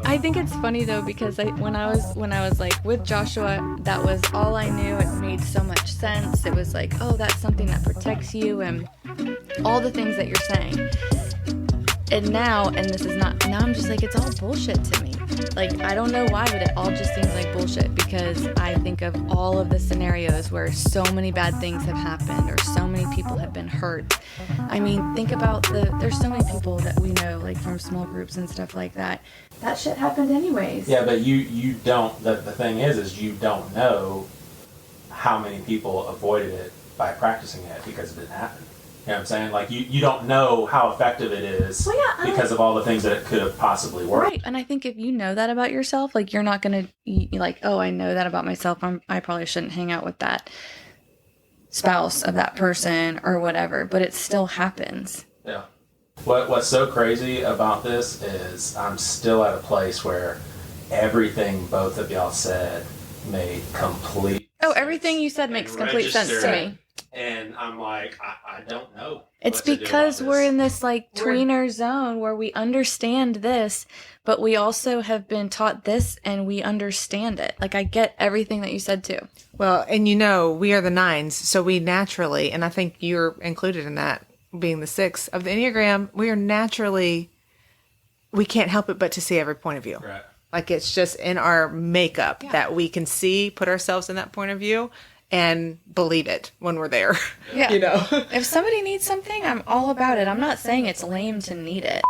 I think it's funny though, because when I was like with Joshua, that was all I knew. It made so much sense. It was like, oh, that's something that protects you and all the things that you're saying. And now I'm just like, it's all bullshit to me. Like, I don't know why, but it all just seems like bullshit, because I think of all of the scenarios where so many bad things have happened or so many people have been hurt. I mean, think about there's so many people that we know, like from small groups and stuff like that. That shit happened anyways. Yeah, but you don't, the thing is you don't know how many people avoided it by practicing it because it didn't happen. You know what I'm saying? Like, you don't know how effective it is because of all the things that it could have possibly worked. Right, and I think if you know that about yourself, like, you're not going to, like, oh, I know that about myself, I probably shouldn't hang out with that spouse of that person or whatever, but it still happens. Yeah. What's so crazy about this is I'm still at a place where everything both of y'all said made complete everything you said makes complete sense to me. And I'm like, I don't know. It's because we're in this like tweener zone where we understand this, but we also have been taught this and we understand it. Like, I get everything that you said too. Well, and you know, we are the 9s, so we naturally, and I think you're included in that, being the 6 of the Enneagram, we are naturally, we can't help it but to see every point of view. Right. Like, it's just in our makeup that we can see, put ourselves in that point of view, and believe it when we're there. Yeah. You know? If somebody needs something, I'm all about it. I'm not saying it's lame to need it.